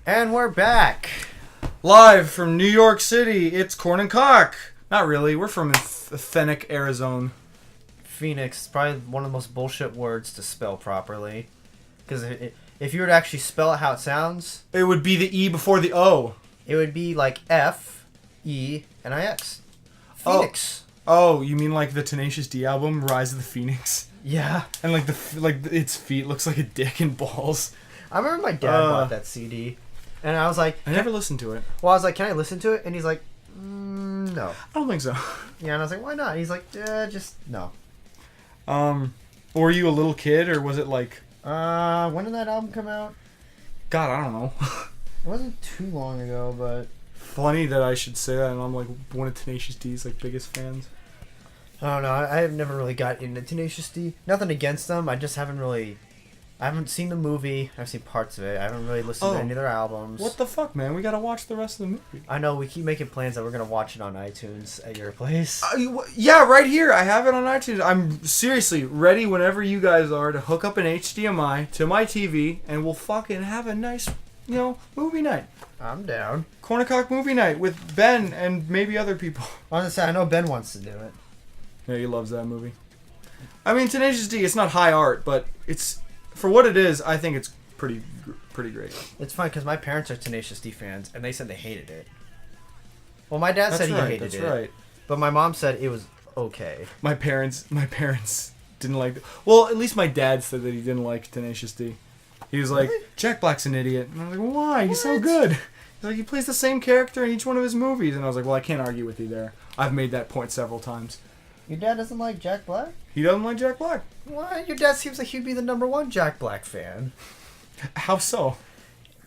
And we're back. Live from New York City, it's Korn and Kock. Not really, we're from Phoenix, Arizona. Phoenix is probably one of the most bullshit words to spell properly. Because if you were to actually spell it how it sounds, It would be the E before the O. it would be like F-E-N-I-X. Phoenix. Oh, you mean like the Tenacious D album, Rise of the Phoenix? Yeah. And like its feet looks like a dick and balls. I remember my dad bought that CD. And I was like... I never listened to it. Well, I was like, can I listen to it? And he's like, no. I don't think so. Yeah, and I was like, why not? And he's like, just no. Were you a little kid or was it like... When did that album come out? God, I don't know. It wasn't too long ago, but... Funny that I should say that and I'm like one of Tenacious D's like biggest fans. I don't know. I have never really got into Tenacious D. Nothing against them. I just haven't really... I haven't seen the movie. I've seen parts of it. I haven't really listened to any of their albums. What the fuck, man? We gotta watch the rest of the movie. I know. We keep making plans that we're going to watch it on iTunes at your place. Yeah, right here. I have it on iTunes. I'm seriously ready whenever you guys are to hook up an HDMI to my TV and we'll fucking have a nice, movie night. I'm down. Korn and Kock movie night with Ben and maybe other people. Honestly, I know Ben wants to do it. Yeah, he loves that movie. I mean, Tenacious D, it's not high art, but it's... For what it is, I think it's pretty great. It's fun because my parents are Tenacious D fans, and they said they hated it. Well, my dad said he hated it. That's right. But my mom said it was okay. My parents didn't like... Well, at least my dad said that he didn't like Tenacious D. He was like, really? Jack Black's an idiot. And I was like, why? He's so good. He's like, he plays the same character in each one of his movies. And I was like, well, I can't argue with you there. I've made that point several times. Your dad doesn't like Jack Black? He doesn't like Jack Black. Why? Your dad seems like he'd be the #1 Jack Black fan. How so?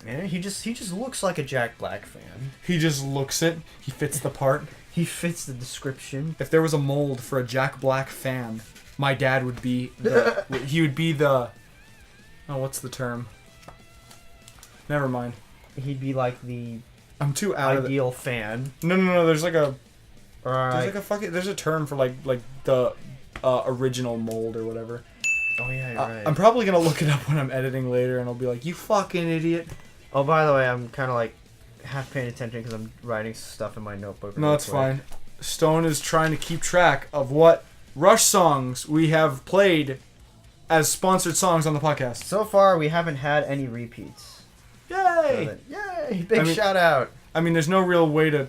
Yeah, he just looks like a Jack Black fan. He just looks it. He fits the part. He fits the description. If there was a mold for a Jack Black fan, my dad would be the... he would be the... Oh, what's the term? Never mind. He'd be like the... I'm too out ideal fan. No. There's like a... Right. There's a term for like the original mold or whatever. Oh yeah, you're right. I'm probably gonna look it up when I'm editing later, and I'll be like, "You fucking idiot." Oh, by the way, I'm kind of like half paying attention because I'm writing stuff in my notebook. No, it's fine. Stone is trying to keep track of what Rush songs we have played as sponsored songs on the podcast. So far, we haven't had any repeats. Yay! Yay! Big shout out. I mean, there's no real way to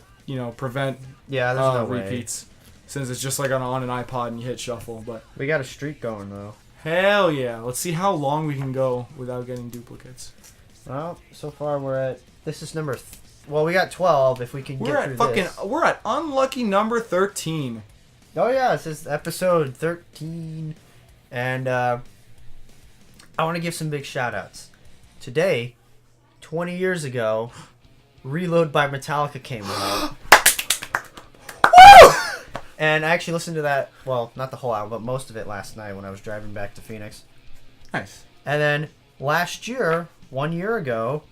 prevent. Yeah, there's no repeats. Since it's just like on an iPod and you hit shuffle, but... We got a streak going, though. Hell yeah. Let's see how long we can go without getting duplicates. Well, so far we're at... This is number... Well, we got 12 if we can get through this. We're at unlucky number 13. Oh yeah, this is episode 13. And I want to give some big shout outs. Today, 20 years ago, Reload by Metallica came out. And I actually listened to that, well, not the whole album, but most of it last night when I was driving back to Phoenix. Nice. And then last year, 1 year ago,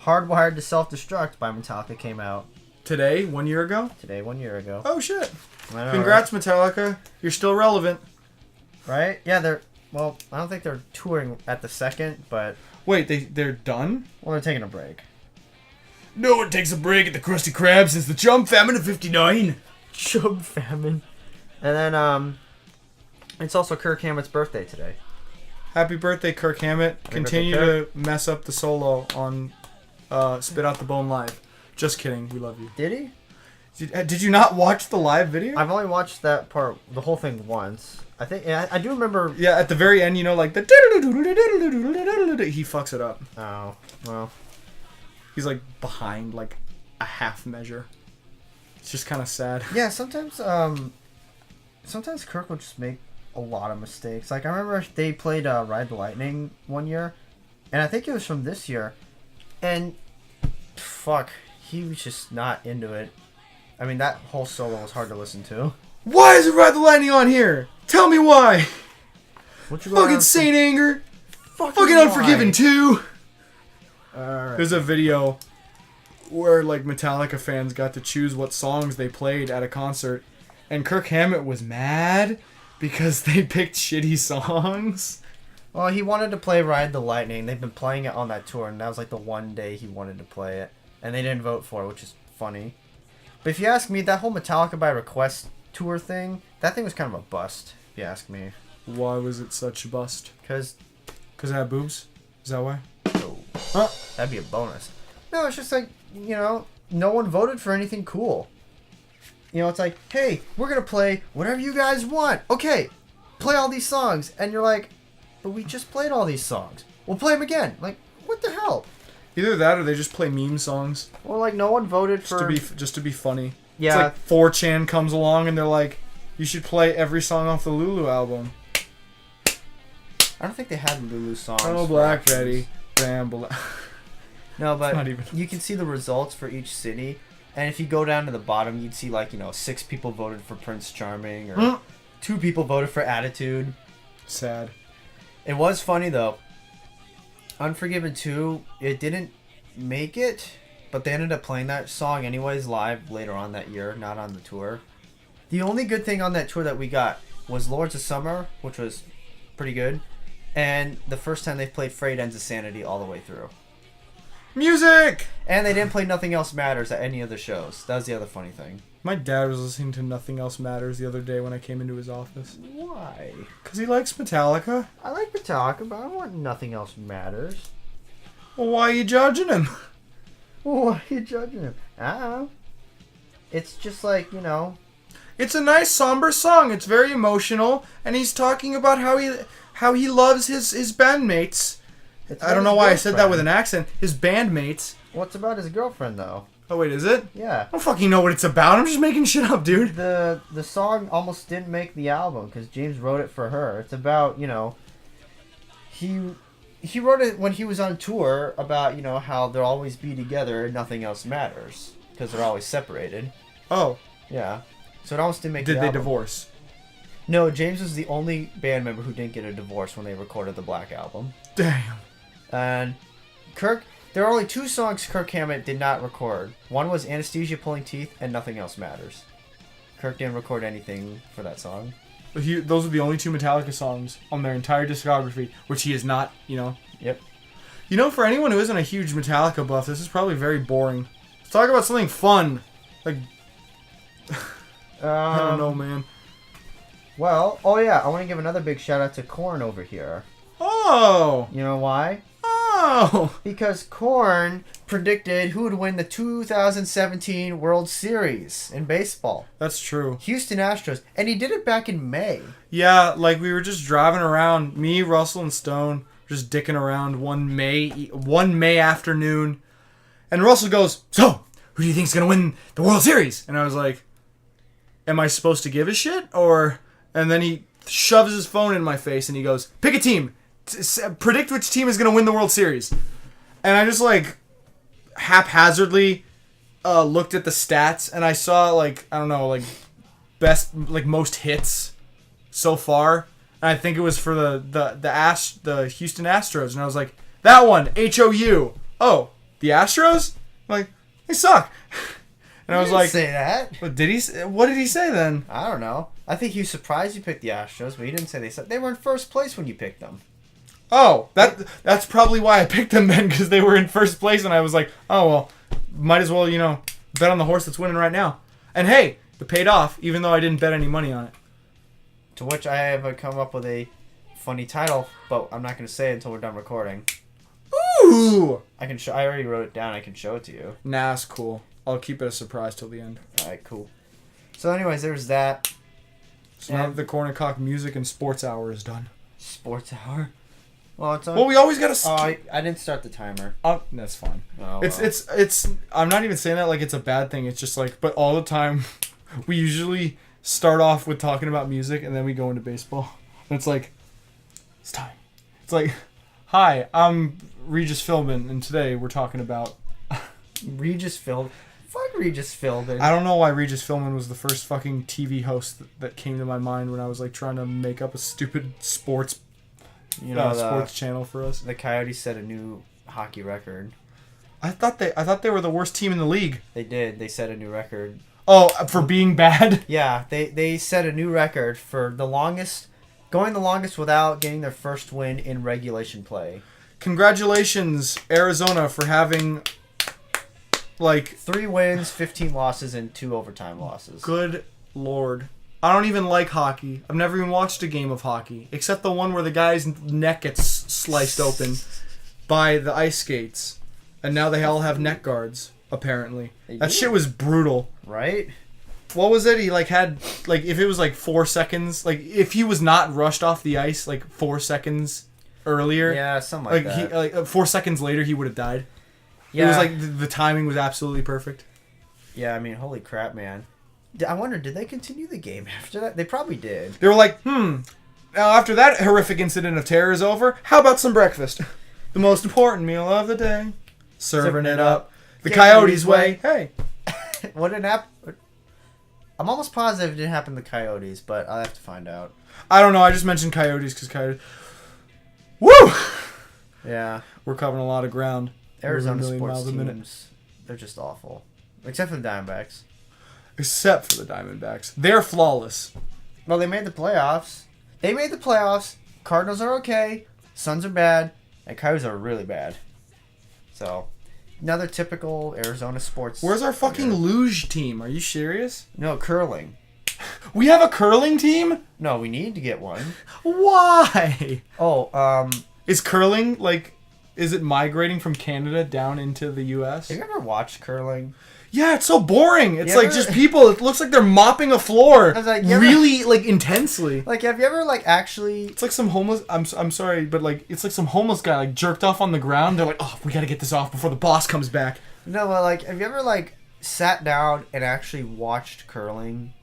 Hardwired to Self-Destruct by Metallica came out. Today, 1 year ago? Today, 1 year ago. Oh, shit. I know, Congrats, right? Metallica. You're still relevant. Right? Yeah, they're... Well, I don't think they're touring at the second, but... Wait, they're done? Well, they're taking a break. No one takes a break at the Krusty Krab since the Chum Famine of '59. Chum Famine. And then, it's also Kirk Hammett's birthday today. Happy birthday, Kirk Hammett. Continue to mess up the solo on Spit Out the Bone Live. Just kidding. We love you. Did he? Did you not watch the live video? I've only watched that part, the whole thing once. I think, yeah, I do remember... Yeah, at the very end, like the... He fucks it up. Oh, well. He's like behind like a half measure. It's just kind of sad. Yeah, sometimes Kirk will just make a lot of mistakes. Like, I remember they played Ride the Lightning 1 year, and I think it was from this year, and fuck, he was just not into it. I mean, that whole solo was hard to listen to. Why is it Ride the Lightning on here? Tell me why! Fucking Saint Anger! Fucking Unforgiven 2! Alright. There's a video where like Metallica fans got to choose what songs they played at a concert, and Kirk Hammett was mad because they picked shitty songs. Well, he wanted to play Ride the Lightning. They've been playing it on that tour, and that was like the one day he wanted to play it. And they didn't vote for it, which is funny. But if you ask me, that whole Metallica by request tour thing, that thing was kind of a bust, if you ask me. Why was it such a bust? Because it had boobs? Is that why? that'd be a bonus. No, it's just like, no one voted for anything cool. It's like, hey, we're going to play whatever you guys want. Okay, play all these songs. And you're like, but we just played all these songs. We'll play them again. Like, what the hell? Either that or they just play meme songs. Or like no one voted for... Just to be funny. Yeah. It's like 4chan comes along and they're like, you should play every song off the Lulu album. I don't think they had Lulu songs. Oh, Black Betty. Bam, No, but not even... you can see the results for each city. And if you go down to the bottom, you'd see 6 people voted for Prince Charming. Or 2 people voted for Attitude. Sad. It was funny, though. Unforgiven 2, it didn't make it, but they ended up playing that song anyways live later on that year, not on the tour. The only good thing on that tour that we got was Lords of Summer, which was pretty good, and the first time they played Frayed Ends of Sanity all the way through. Music! And they didn't play Nothing Else Matters at any of the shows. That was the other funny thing. My dad was listening to Nothing Else Matters the other day when I came into his office. Why? Because he likes Metallica. I like Metallica, but I want Nothing Else Matters. Well, why are you judging him? Why are you judging him? I don't know. It's just like, It's a nice somber song. It's very emotional, and he's talking about how he loves his bandmates. I don't know why I said that with an accent. His bandmates. What's about his girlfriend, though? Oh, wait, is it? Yeah. I don't fucking know what it's about. I'm just making shit up, dude. The song almost didn't make the album because James wrote it for her. It's about, he wrote it when he was on tour about, how they'll always be together and nothing else matters because they're always separated. Oh. Yeah. So it almost didn't make the album. Did they divorce? No, James was the only band member who didn't get a divorce when they recorded the Black Album. Damn. And Kirk... There are only 2 songs Kirk Hammett did not record. One was Anesthesia Pulling Teeth and Nothing Else Matters. Kirk didn't record anything for that song. But those are the only 2 Metallica songs on their entire discography, which he is not, Yep. For anyone who isn't a huge Metallica buff, this is probably very boring. Let's talk about something fun. Like, I don't know, man. Well, I want to give another big shout out to Korn over here. Oh! You know why? Oh! Because Korn predicted who would win the 2017 World Series in baseball. That's true. Houston Astros. And he did it back in May. Yeah, we were just driving around, me, Russell, and Stone, just dicking around one May afternoon. And Russell goes, so, who do you think's going to win the World Series? And I was like, am I supposed to give a shit? And then he shoves his phone in my face and he goes, pick a team. Predict which team is going to win the World Series. And I just haphazardly looked at the stats and I saw best most hits so far. And I think it was for the Houston Astros. And I was like, that one, HOU. Oh, the Astros? I'm like, they suck. And I was like, say that. What did he say then? I don't know. I think he was surprised you picked the Astros, but he didn't say they suck. They were in first place when you picked them. Oh, that's probably why I picked them then, because they were in first place, and I was like, oh, well, might as well, bet on the horse that's winning right now. And hey, it paid off, even though I didn't bet any money on it. To which I have come up with a funny title, but I'm not going to say it until we're done recording. Ooh! I already wrote it down. I can show it to you. Nah, it's cool. I'll keep it a surprise till the end. Alright, cool. So anyways, there's that. So now that the Korn and Kock music and sports hour is done. Sports hour? Well, it's on. Well, we always gotta. I didn't start the timer. That's fine. Oh, It's. I'm not even saying that like it's a bad thing. It's just but all the time, we usually start off with talking about music and then we go into baseball. And it's it's time. It's hi, I'm Regis Philbin, and today we're talking about Regis Philbin. Fuck Regis Philbin. I don't know why Regis Philbin was the first fucking TV host that came to my mind when I was trying to make up a stupid sports. Sports channel for us. The Coyotes set a new hockey record. I thought they were the worst team in the league. They did. They set a new record. Oh, for being bad? Yeah, they set a new record for the longest Going the longest without getting their first win in regulation play. Congratulations, Arizona, for having, like... 3 wins, 15 losses, and 2 overtime losses. Good lord. I don't even like hockey. I've never even watched a game of hockey. Except the one where the guy's neck gets sliced open by the ice skates. And now they all have neck guards, apparently. That shit was brutal. Right? What was it? He, like, had... Like, if it was, like, 4 seconds... Like, if he was not rushed off the ice, like, 4 seconds earlier... Yeah, something like that. He, 4 seconds later, he would have died. Yeah. It was, like, the timing was absolutely perfect. Yeah, I mean, holy crap, man. I wonder, did they continue the game after that? They probably did. They were like, now after that horrific incident of terror is over, how about some breakfast? The most important meal of the day. Serving it up. The Coyotes' way. Hey. What did happen? I'm almost positive it didn't happen to the Coyotes, but I'll have to find out. I don't know. I just mentioned Coyotes because Coyotes... Woo! Yeah. We're covering a lot of ground. Arizona sports teams, they're just awful. Except for the Diamondbacks. Except for the Diamondbacks. They're flawless. Well, they made the playoffs. Cardinals are okay. Suns are bad. And Coyotes are really bad. So, another typical Arizona sports. Where's our fucking luge team? Are you serious? No, curling. We have a curling team? No, we need to get one. Why? Oh, Is curling, like... Is it migrating from Canada down into the U.S.? Have you ever watched curling? Yeah, it's so boring. It's like just people. It looks like they're mopping a floor. I was like, really, like, intensely. Like, have you ever, like, actually... It's like some homeless... I'm sorry, but, like, it's like some homeless guy, like, jerked off on the ground. They're like, oh, we gotta get this off before the boss comes back. No, but, like, have you ever, like, sat down and actually watched curling?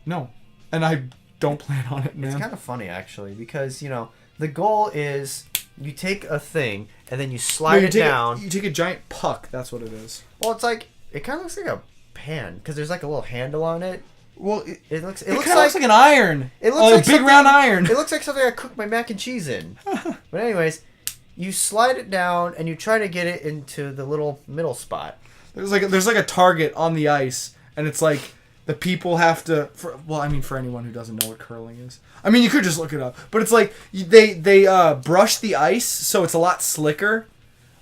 No. And I don't plan on it, man. It's kind of funny, actually, because, you know, the goal is you take a thing and then you slide it down. You take a giant puck. That's what it is. Well, it's like... It kind of looks like a pan because there's like a little handle on it. Well, it looks kind of looks like an iron. It looks like a big round iron. It looks like something I cooked my mac and cheese in. But anyways, you slide it down and you try to get it into the little middle spot. There's like a target on the ice, and it's like the people have to. For anyone who doesn't know what curling is, I mean, you could just look it up. But it's like they brush the ice so it's a lot slicker.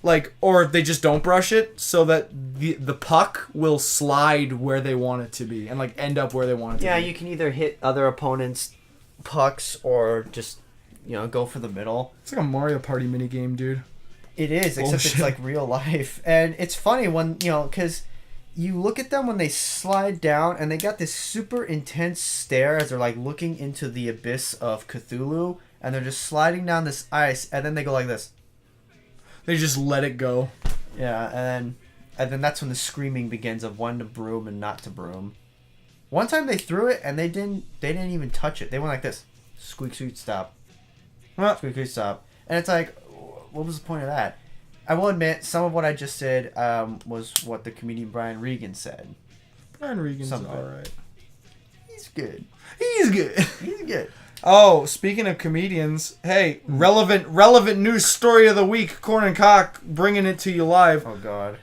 Like, or they just don't brush it so that the puck will slide where they want it to be and, like, end up where they want it to be. Yeah, you can either hit other opponents' pucks or just, you know, go for the middle. It's like a Mario Party minigame, dude. It is, except it's, like, real life. And it's funny when, you know, because you look at them when they slide down and they got this super intense stare as they're, like, looking into the abyss of Cthulhu and they're just sliding down this ice and then they go like this. They just let it go. Yeah, and then that's when the screaming begins of when to broom and not to broom. One time they threw it and they didn't even touch it. They went like this. Squeak, squeak, stop. Squeak, squeak, stop. And it's like, what was the point of that? I will admit, some of what I just said was what the comedian Brian Regan said. Brian Regan's alright. He's good. He's good. He's good. Oh, speaking of comedians, hey, relevant news story of the week. Korn and Kock bringing it to you live. Oh God,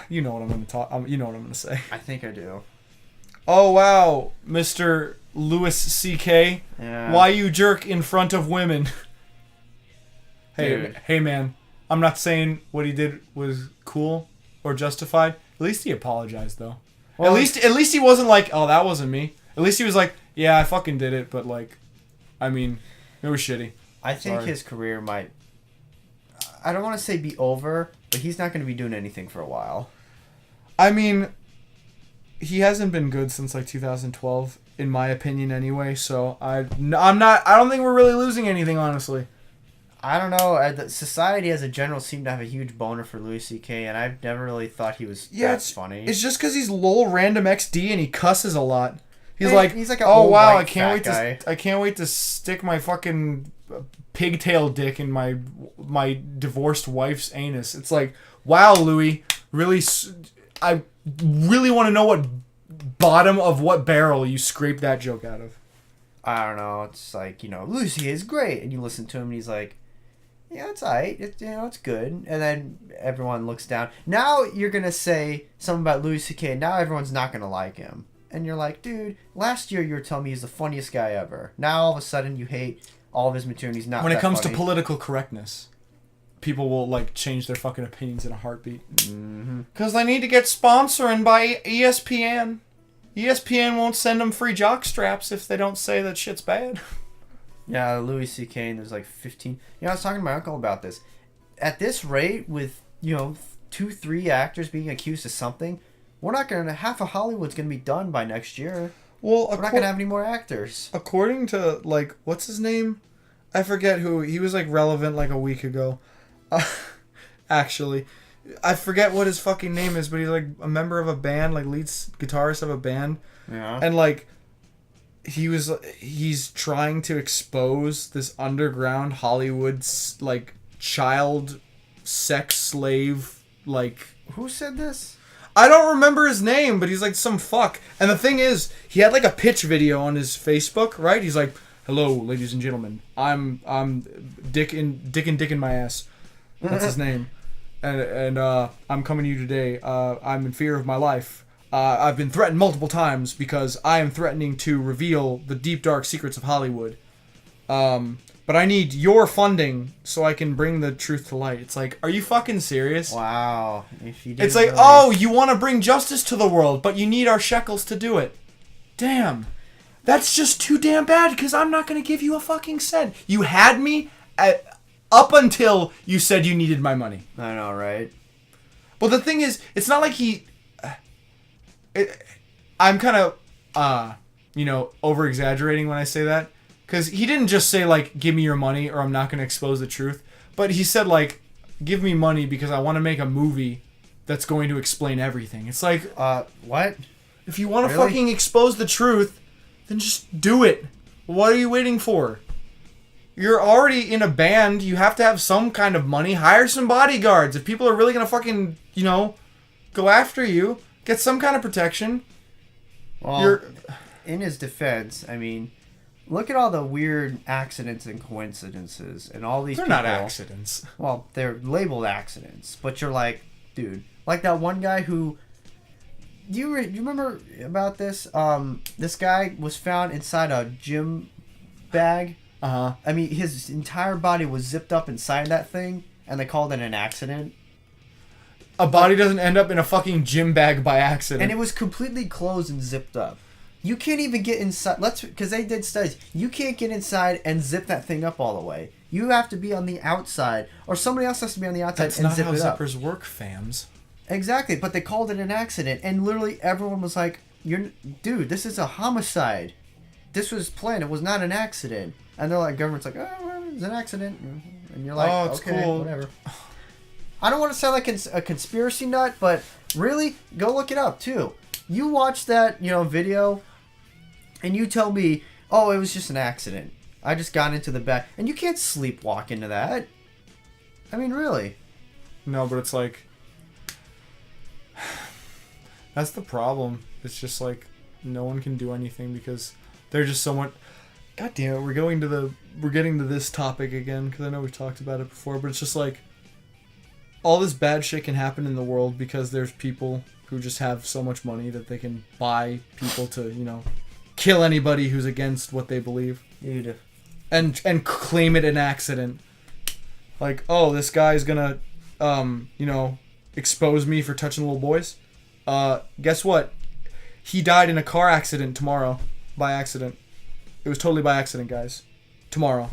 you know what I'm going to talk. You know what I'm going to say. I think I do. Oh wow, Mr. Louis C.K. Yeah. Why you jerk in front of women? Hey man, I'm not saying what he did was cool or justified. At least he apologized though. Well, at least he wasn't like, oh, that wasn't me. At least he was like, yeah, I fucking did it, but like. I mean, it was shitty. I think his career might... I don't want to say be over, but he's not going to be doing anything for a while. I mean, he hasn't been good since like 2012, in my opinion anyway, so I don't think we're really losing anything, honestly. I don't know. Society as a general seemed to have a huge boner for Louis C.K., and I've never really thought he was that funny. It's just because he's lol random XD and he cusses a lot. He's like an oh wow, I can't wait to stick my fucking pigtail dick in my divorced wife's anus. It's like, wow, Louis, really, I really want to know what bottom of what barrel you scraped that joke out of. I don't know. It's like, you know, Lucy is great, and you listen to him, and he's like, yeah, it's alright. It's good. And then everyone looks down. Now you're gonna say something about Louis C.K. Now everyone's not gonna like him. and you're like, dude, last year you were telling me he's the funniest guy ever. Now all of a sudden you hate all of his material and he's not When it that comes funny. to political correctness, people will like change their fucking opinions in a heartbeat. Because they need to get sponsoring by ESPN. ESPN won't send them free jock straps if they don't say that shit's bad. Yeah, Louis C.K. and there's like 15. I was talking to my uncle about this. At this rate, with 2-3 actors being accused of something, we're not gonna half of Hollywood's gonna be done by next year. Well, we're not gonna have any more actors. According to like what's his name? I forget who he was like relevant like a week ago. Actually, I forget what his fucking name is, but he's like a member of a band, like lead guitarist of a band. Yeah. And like he's trying to expose this underground Hollywood like child sex slave like. Who said this? I don't remember his name, but he's like some fuck. And the thing is, he had like a pitch video on his Facebook, right? He's like, "Hello, ladies and gentlemen. I'm Dick in my ass." That's his name. And I'm coming to you today. I'm in fear of my life. I've been threatened multiple times because I am threatening to reveal the deep dark secrets of Hollywood. But I need your funding so I can bring the truth to light. It's like, are you fucking serious? Wow. If you It's like, oh, you want to bring justice to the world, but you need our shekels to do it. Damn. That's just too damn bad because I'm not going to give you a fucking cent. You had me up until you said you needed my money. I know, right? Well, the thing is, it's not like I'm kind of, over-exaggerating when I say that. Because he didn't just say, like, give me your money or I'm not going to expose the truth. But he said, like, give me money because I want to make a movie that's going to explain everything. It's like... what? If you want to fucking expose the truth, then just do it. What are you waiting for? You're already in a band. You have to have some kind of money. Hire some bodyguards. If people are really going to fucking, go after you, get some kind of protection. Well, in his defense, I mean... Look at all the weird accidents and coincidences and all these They're people. not accidents. Well, they're labeled accidents. But you're like, dude. Like that one guy who... Do you remember about this? This guy was found inside a gym bag. Uh-huh. I mean, his entire body was zipped up inside that thing, and they called it an accident. A body doesn't end up in a fucking gym bag by accident. And it was completely closed and zipped up. You can't even get inside. Because they did studies. You can't get inside and zip that thing up all the way. You have to be on the outside, or somebody else has to be on the outside and zip it up. That's not how zippers work, fams. Exactly, but they called it an accident, and literally everyone was like, "Dude, this is a homicide. This was planned. It was not an accident." And they're like, government's like, "Oh, well, it's an accident," and you're like, "Oh, it's okay, cool. Whatever." I don't want to sound like a conspiracy nut, but really, go look it up too. You watch that, video. And you tell me, oh, it was just an accident. I just got into the bed. And you can't sleepwalk into that. I mean, really. No, but it's like... That's the problem. It's just like, no one can do anything because they're just somewhat... God damn it, we're getting to this topic again because I know we've talked about it before, but it's just like... All this bad shit can happen in the world because there's people who just have so much money that they can buy people to, kill anybody who's against what they believe. Dude. And claim it an accident. Like, oh, this guy's gonna, expose me for touching little boys. Guess what? He died in a car accident tomorrow. By accident. It was totally by accident, guys. Tomorrow.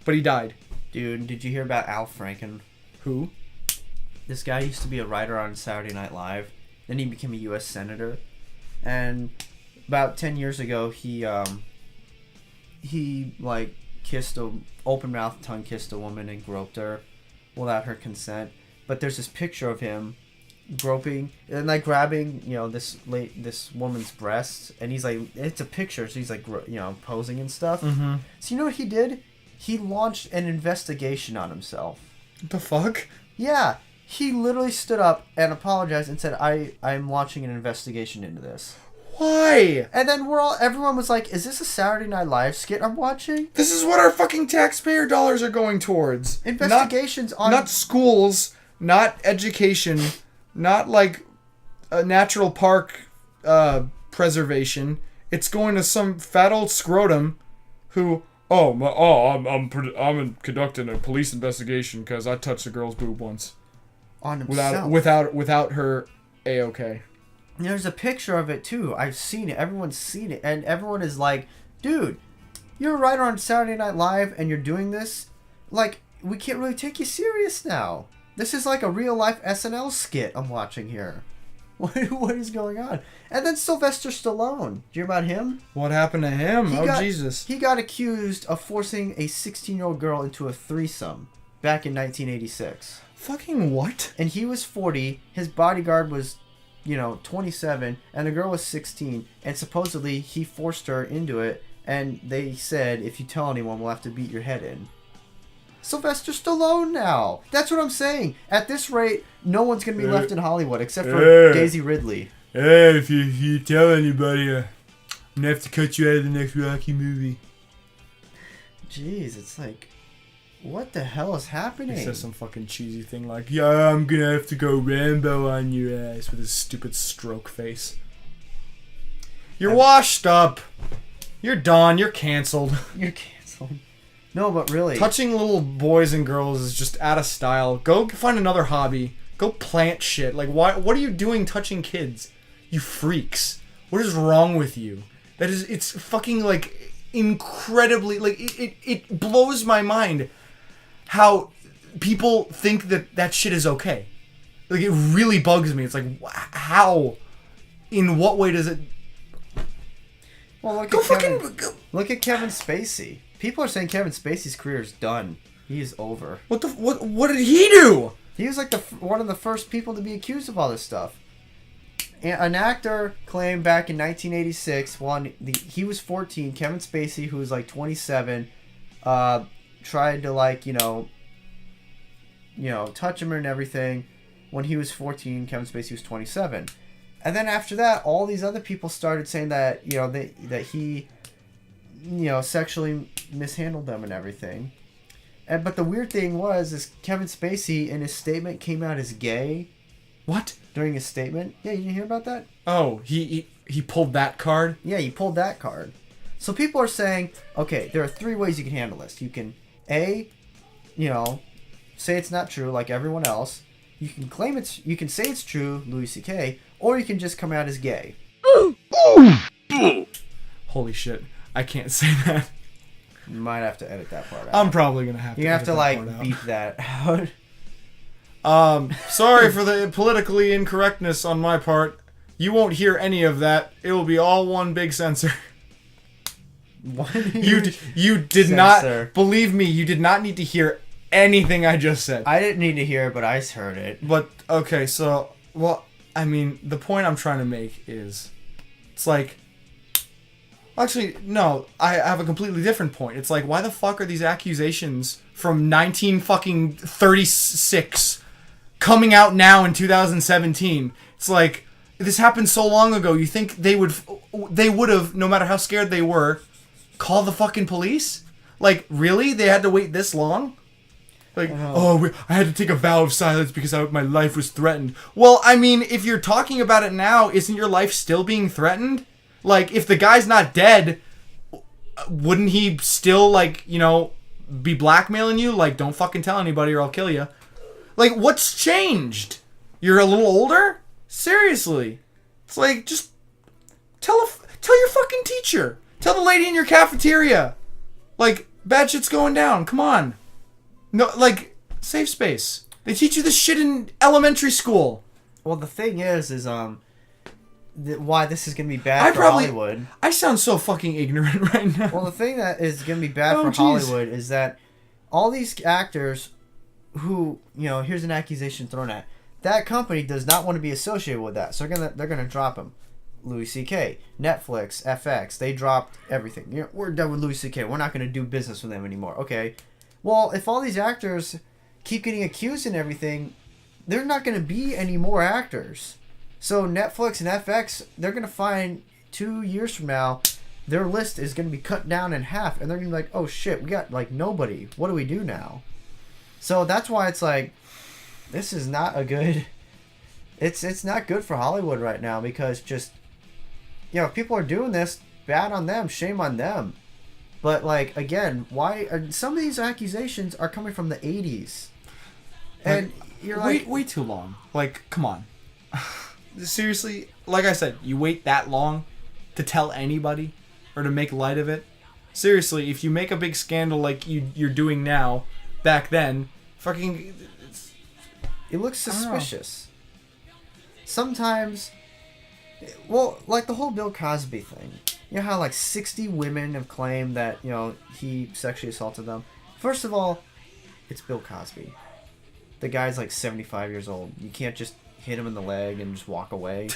But he died. Dude, did you hear about Al Franken? Who? This guy used to be a writer on Saturday Night Live. Then he became a U.S. Senator. And... About 10 years ago, he kissed tongue kissed a woman and groped her without her consent. But there's this picture of him groping and grabbing, this woman's breasts, and he's like, it's a picture, so he's like, posing and stuff. Mm-hmm. So you know what he did? He launched an investigation on himself. What the fuck? Yeah, he literally stood up and apologized and said, I'm launching an investigation into this. Why? And then everyone was like, is this a Saturday Night Live skit I'm watching? This is what our fucking taxpayer dollars are going towards. Investigations not schools, not education, not like a natural park preservation. It's going to some fat old scrotum who, I'm conducting a police investigation because I touched a girl's boob once. On himself. Without her A-OK. There's a picture of it too. I've seen it. Everyone's seen it. And everyone is like, dude, you're a writer on Saturday Night Live and you're doing this? Like, we can't really take you serious now. This is like a real life SNL skit I'm watching here. What is going on? And then Sylvester Stallone. Do you hear about him? What happened to him? Jesus. He got accused of forcing a 16-year-old girl into a threesome back in 1986. Fucking what? And he was 40. His bodyguard was, 27. And the girl was 16. And supposedly he forced her into it. And they said, if you tell anyone, we'll have to beat your head in. Sylvester Stallone now. That's what I'm saying. At this rate, no one's going to be left in Hollywood except for Daisy Ridley. Hey, if you tell anybody, I'm going to have to cut you out of the next Rocky movie. Jeez, it's like, what the hell is happening? He says some fucking cheesy thing like, yeah, I'm going to have to go Rambo on your ass with his stupid stroke face. You're washed up. You're done. You're canceled. You're canceled. No, but really. Touching little boys and girls is just out of style. Go find another hobby. Go plant shit. Like, why? What are you doing touching kids? You freaks. What is wrong with you? It's fucking, like, incredibly, like, it blows my mind how people think that shit is okay. Like, it really bugs me. It's like, how? In what way does it... Well, look at Kevin Spacey. People are saying Kevin Spacey's career is done. He is over. What did he do? He was like one of the first people to be accused of all this stuff. An actor claimed back in 1986, he was 14. Kevin Spacey, who was like 27, tried to like touch him and everything. When he was 14, Kevin Spacey was 27. And then after that, all these other people started saying that that he sexually mishandled them and everything. But the weird thing is Kevin Spacey in his statement came out as gay. What? During his statement? Yeah, you didn't hear about that? Oh, he pulled that card? Yeah, he pulled that card. So people are saying, okay, there are three ways you can handle this. You can, say it's not true like everyone else. You can say it's true, Louis C.K., or you can just come out as gay. Holy shit. I can't say that. You might have to edit that part out. I'm probably going to have to edit that part out. You have to, beep that out. Sorry for the politically incorrectness on my part. You won't hear any of that. It will be all one big censor. You did not... Believe me, you did not need to hear anything I just said. I didn't need to hear it, but I heard it. But, okay, so... Well, I mean, the point I'm trying to make is... It's like... Actually, no, I have a completely different point. It's like, why the fuck are these accusations from 1936 coming out now in 2017? It's like, this happened so long ago. You think they would have, no matter how scared they were, call the fucking police? Like, really? They had to wait this long? Like, I had to take a vow of silence because my life was threatened. Well, I mean, if you're talking about it now, isn't your life still being threatened? Like, if the guy's not dead, wouldn't he still, be blackmailing you? Like, don't fucking tell anybody or I'll kill you. Like, what's changed? You're a little older? Seriously. It's like, just tell your fucking teacher. Tell the lady in your cafeteria. Like, bad shit's going down. Come on. No, like, safe space. They teach you this shit in elementary school. Well, the thing is why this is going to be bad for Hollywood. I sound so fucking ignorant right now. Well, the thing that is going to be bad for Hollywood is that all these actors who, here's an accusation thrown at, that company does not want to be associated with that. So they're going to drop him. Louis C.K., Netflix, FX, they dropped everything. We're done with Louis C.K. We're not going to do business with them anymore. Okay. Well, if all these actors keep getting accused and everything, there's not going to be any more actors. So Netflix and FX, they're going to find 2 years from now, their list is going to be cut down in half. And they're going to be like, oh shit, we got nobody. What do we do now? So that's why it's like, this is not a good... It's not good for Hollywood right now because just if people are doing this, bad on them, shame on them. But like again, why some of these accusations are coming from the 80s, and you're like, way too long. Like, come on, seriously. Like I said, you wait that long to tell anybody or to make light of it. Seriously, if you make a big scandal like you're doing now, back then, fucking, it looks suspicious. Sometimes, well, like the whole Bill Cosby thing. You know how like 60 women have claimed that, he sexually assaulted them? First of all, it's Bill Cosby. The guy's like 75 years old. You can't just hit him in the leg and just walk away.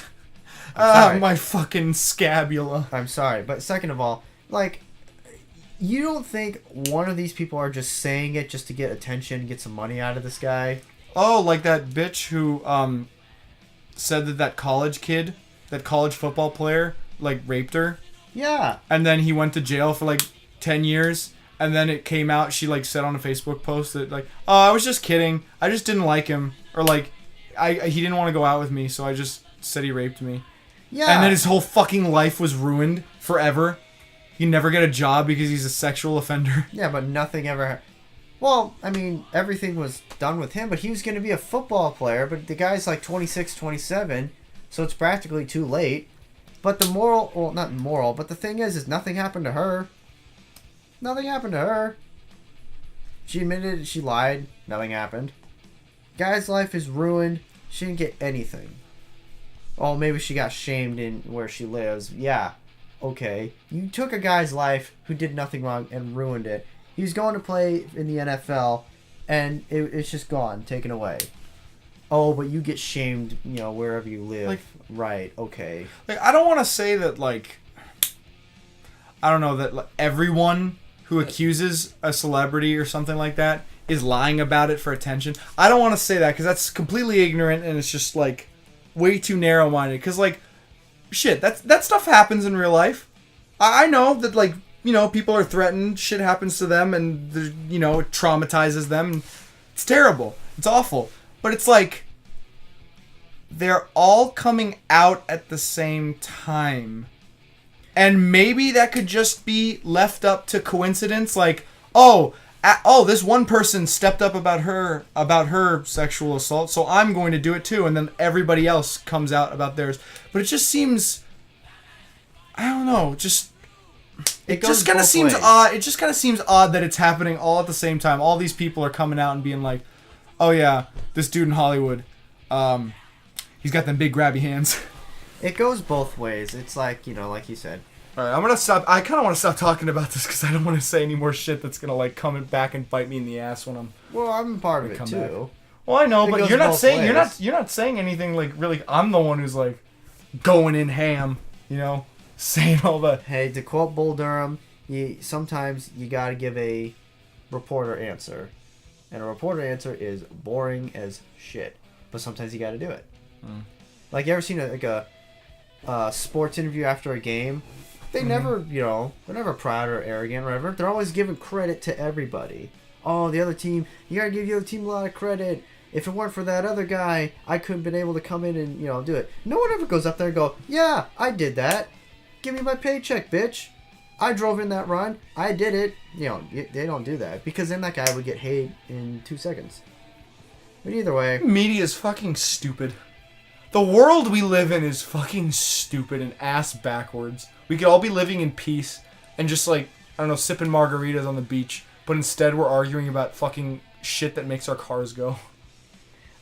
My fucking scabula. I'm sorry. But second of all, like, you don't think one of these people are just saying it just to get attention, get some money out of this guy? Oh, like that bitch who said that college kid, that college football player, like raped her. Yeah. And then he went to jail for like 10 years. And then it came out, she like said on a Facebook post that like, oh, I was just kidding. I just didn't like him. Or like, he didn't want to go out with me, so I just said he raped me. Yeah. And then his whole fucking life was ruined forever. He never get a job because he's a sexual offender. Yeah, but nothing ever... Well, I mean, everything was done with him, but he was going to be a football player, but the guy's like 26, 27, so it's practically too late. But the moral... Well, not moral, but the thing is nothing happened to her. Nothing happened to her. She admitted she lied. Nothing happened. Guy's life is ruined. She didn't get anything. Oh, maybe she got shamed in where she lives. Yeah. Okay. You took a guy's life who did nothing wrong and ruined it. He was going to play in the NFL, and it's just gone, taken away. Oh, but you get shamed, wherever you live. Like, right, okay. Like, I don't want to say that, like... I don't know, that like, everyone who accuses a celebrity or something like that is lying about it for attention. I don't want to say that, because that's completely ignorant, and it's just, like, way too narrow-minded. Because, like, shit, that stuff happens in real life. I know that, like, people are threatened, shit happens to them, and, it traumatizes them. It's terrible. It's awful. But it's like, they're all coming out at the same time. And maybe that could just be left up to coincidence. Like, this one person stepped up about her sexual assault, so I'm going to do it too. And then everybody else comes out about theirs. But it just seems, I don't know, it just kind of seems odd. It just kind of seems odd that it's happening all at the same time. All these people are coming out and being like, oh yeah, this dude in Hollywood, he's got them big grabby hands. It goes both ways. It's like, like you said. All right, I'm going to stop. I kind of want to stop talking about this because I don't want to say any more shit that's going to, like, come back and bite me in the ass when I'm... Well, I'm part of it, too. Back. Well, I know, but you're not saying... You're not saying anything, like, really... I'm the one who's, like, going in ham, saying all that. Hey, to quote Bull Durham, sometimes you got to give a reporter answer. And a reporter answer is boring as shit. But sometimes you got to do it. Mm. Like, you ever seen a sports interview after a game? They never, they're never proud or arrogant or whatever. They're always giving credit to everybody. Oh, the other team, you gotta give the other team a lot of credit. If it weren't for that other guy, I couldn't have been able to come in and, do it. No one ever goes up there and go, yeah, I did that. Give me my paycheck, bitch. I drove in that run. I did it. They don't do that. Because then that guy would get paid in 2 seconds. But either way. Media is fucking stupid. The world we live in is fucking stupid and ass backwards. We could all be living in peace and just, like, I don't know, sipping margaritas on the beach. But instead we're arguing about fucking shit that makes our cars go.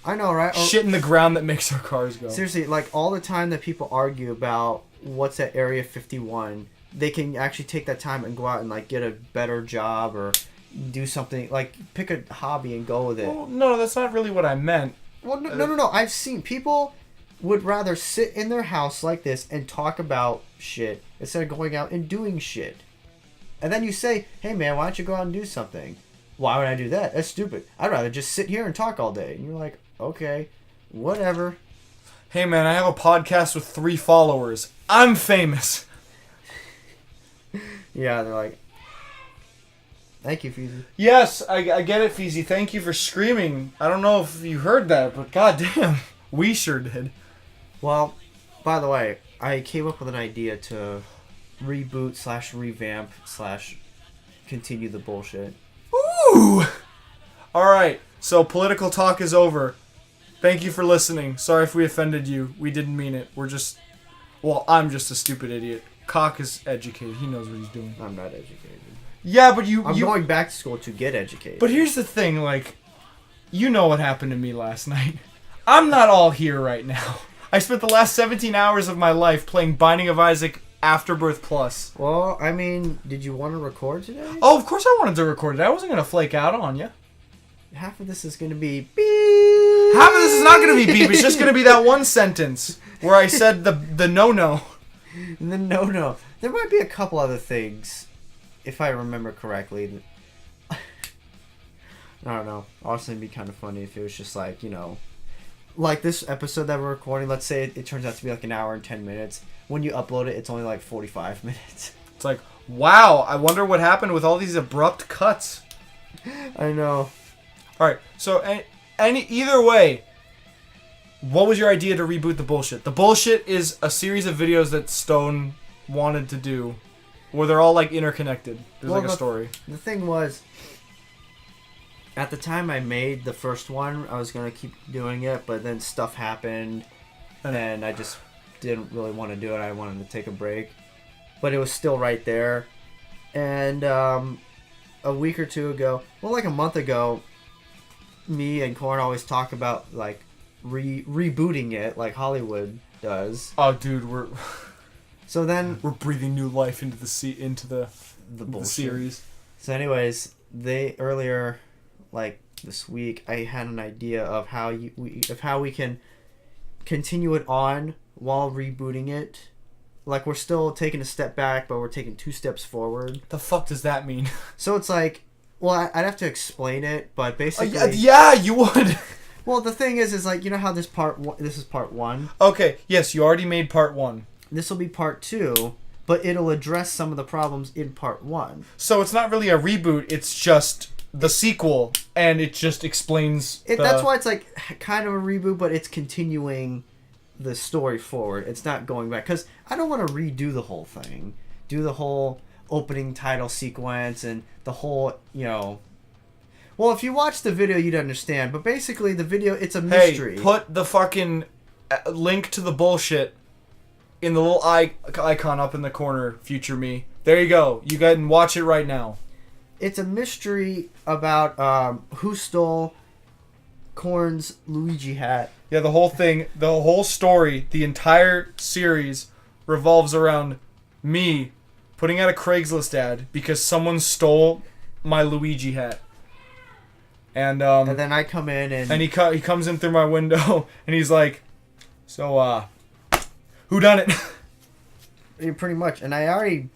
I know, right? Shit in the ground that makes our cars go. Seriously, like, all the time that people argue about what's at Area 51, they can actually take that time and go out and, like, get a better job or do something, like, pick a hobby and go with it. Well, no, that's not really what I meant. Well, no. I've seen people would rather sit in their house like this and talk about shit instead of going out and doing shit. And then you say, hey man, why don't you go out and do something? Why would I do that? That's stupid. I'd rather just sit here and talk all day. And you're like, okay, whatever. Hey man, I have a podcast with 3 followers. I'm famous. Yeah, they're like, thank you, Feezy. Yes, I get it, Feezy. Thank you for screaming. I don't know if you heard that, but goddamn, we sure did. Well, by the way, I came up with an idea to reboot / revamp / continue the bullshit. Ooh! Alright, so political talk is over. Thank you for listening. Sorry if we offended you. We didn't mean it. We're just... Well, I'm just a stupid idiot. Kock is educated. He knows what he's doing. I'm not educated. Yeah, but I'm going back to school to get educated. But here's the thing, like... You know what happened to me last night. I'm not all here right now. I spent the last 17 hours of my life playing Binding of Isaac Afterbirth Plus. Well, I mean, did you want to record today? Oh, of course I wanted to record it. I wasn't going to flake out on you. Half of this is going to be beep. Half of this is not going to be beep. It's just going to be that one sentence where I said the no-no. The no-no. There might be a couple other things, if I remember correctly. I don't know. Also, it'd be kind of funny if it was just like, you know, like this episode that we're recording. Let's say it turns out to be like an hour and 10 minutes. When you upload it, it's only like 45 minutes. It's like, wow, I wonder what happened with all these abrupt cuts. I know. All right, so either way, what was your idea to reboot the bullshit? The bullshit is a series of videos that Stone wanted to do, where they're all like interconnected. There's like a story. The thing was, at the time I made the first one, I was gonna keep doing it, but then stuff happened, and I just didn't really want to do it. I wanted to take a break, but it was still right there. And a week or two ago, well, like a month ago, me and Korn always talk about like rebooting it, like Hollywood does. Oh, dude, we're breathing new life into the series. So, anyways, earlier, like this week, I had an idea of how we can continue it on while rebooting it. Like, we're still taking a step back, but we're taking 2 steps forward. The fuck does that mean? So it's like, well, I'd have to explain it, but basically... yeah, you would. Well, the thing is like, you know how this is part 1? Okay, yes, you already made part 1. This will be part 2, but it'll address some of the problems in part 1. So it's not really a reboot, it's just the sequel, and it just explains That's why it's like kind of a reboot, but it's continuing the story forward. It's not going back, because I don't want to redo the whole thing. Do the whole opening title sequence and the whole, you know... Well, if you watch the video, you'd understand, but basically the video, it's a mystery. Hey, put the fucking link to the bullshit in the little icon up in the corner, future me. There you go. You guys can watch it right now. It's a mystery about who stole Korn's Luigi hat. Yeah, the whole thing, the whole story, the entire series revolves around me putting out a Craigslist ad because someone stole my Luigi hat. And then I come in and he comes in through my window and he's like, so who done it? Yeah, pretty much. And I've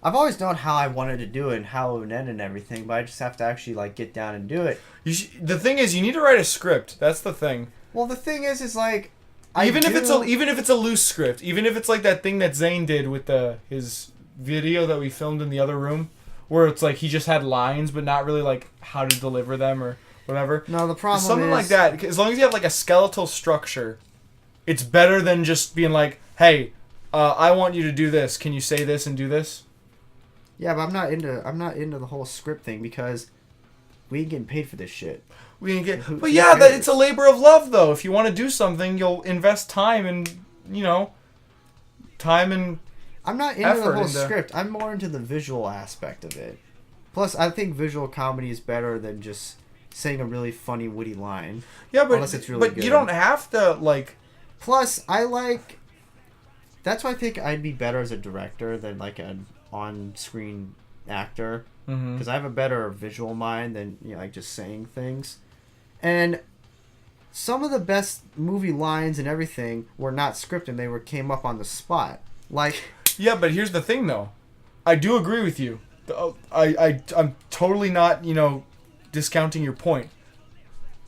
always known how I wanted to do it and how it would end and everything, but I just have to actually like get down and do it. The thing is, you need to write a script. That's the thing. Well, the thing is like, even if it's a loose script, even if it's like that thing that Zane did with his video that we filmed in the other room, where it's like he just had lines but not really like how to deliver them or whatever. No, the problem something is like that. As long as you have like a skeletal structure, it's better than just being like, hey, I want you to do this. Can you say this and do this? Yeah, but I'm not into the whole script thing because we ain't getting paid for this shit. We ain't get. But yeah, it's a labor of love though. If you want to do something, you'll invest time and I'm not into the whole script. I'm more into the visual aspect of it. Plus, I think visual comedy is better than just saying a really funny, witty line. Yeah, but unless it's really good. You don't have to like. Plus, that's why I think I'd be better as a director than like an on-screen actor, because I have a better visual mind than like just saying things. And some of the best movie lines and everything were not scripted; they came up on the spot. Like. Yeah, but here's the thing, though. I do agree with you. I'm totally not, discounting your point.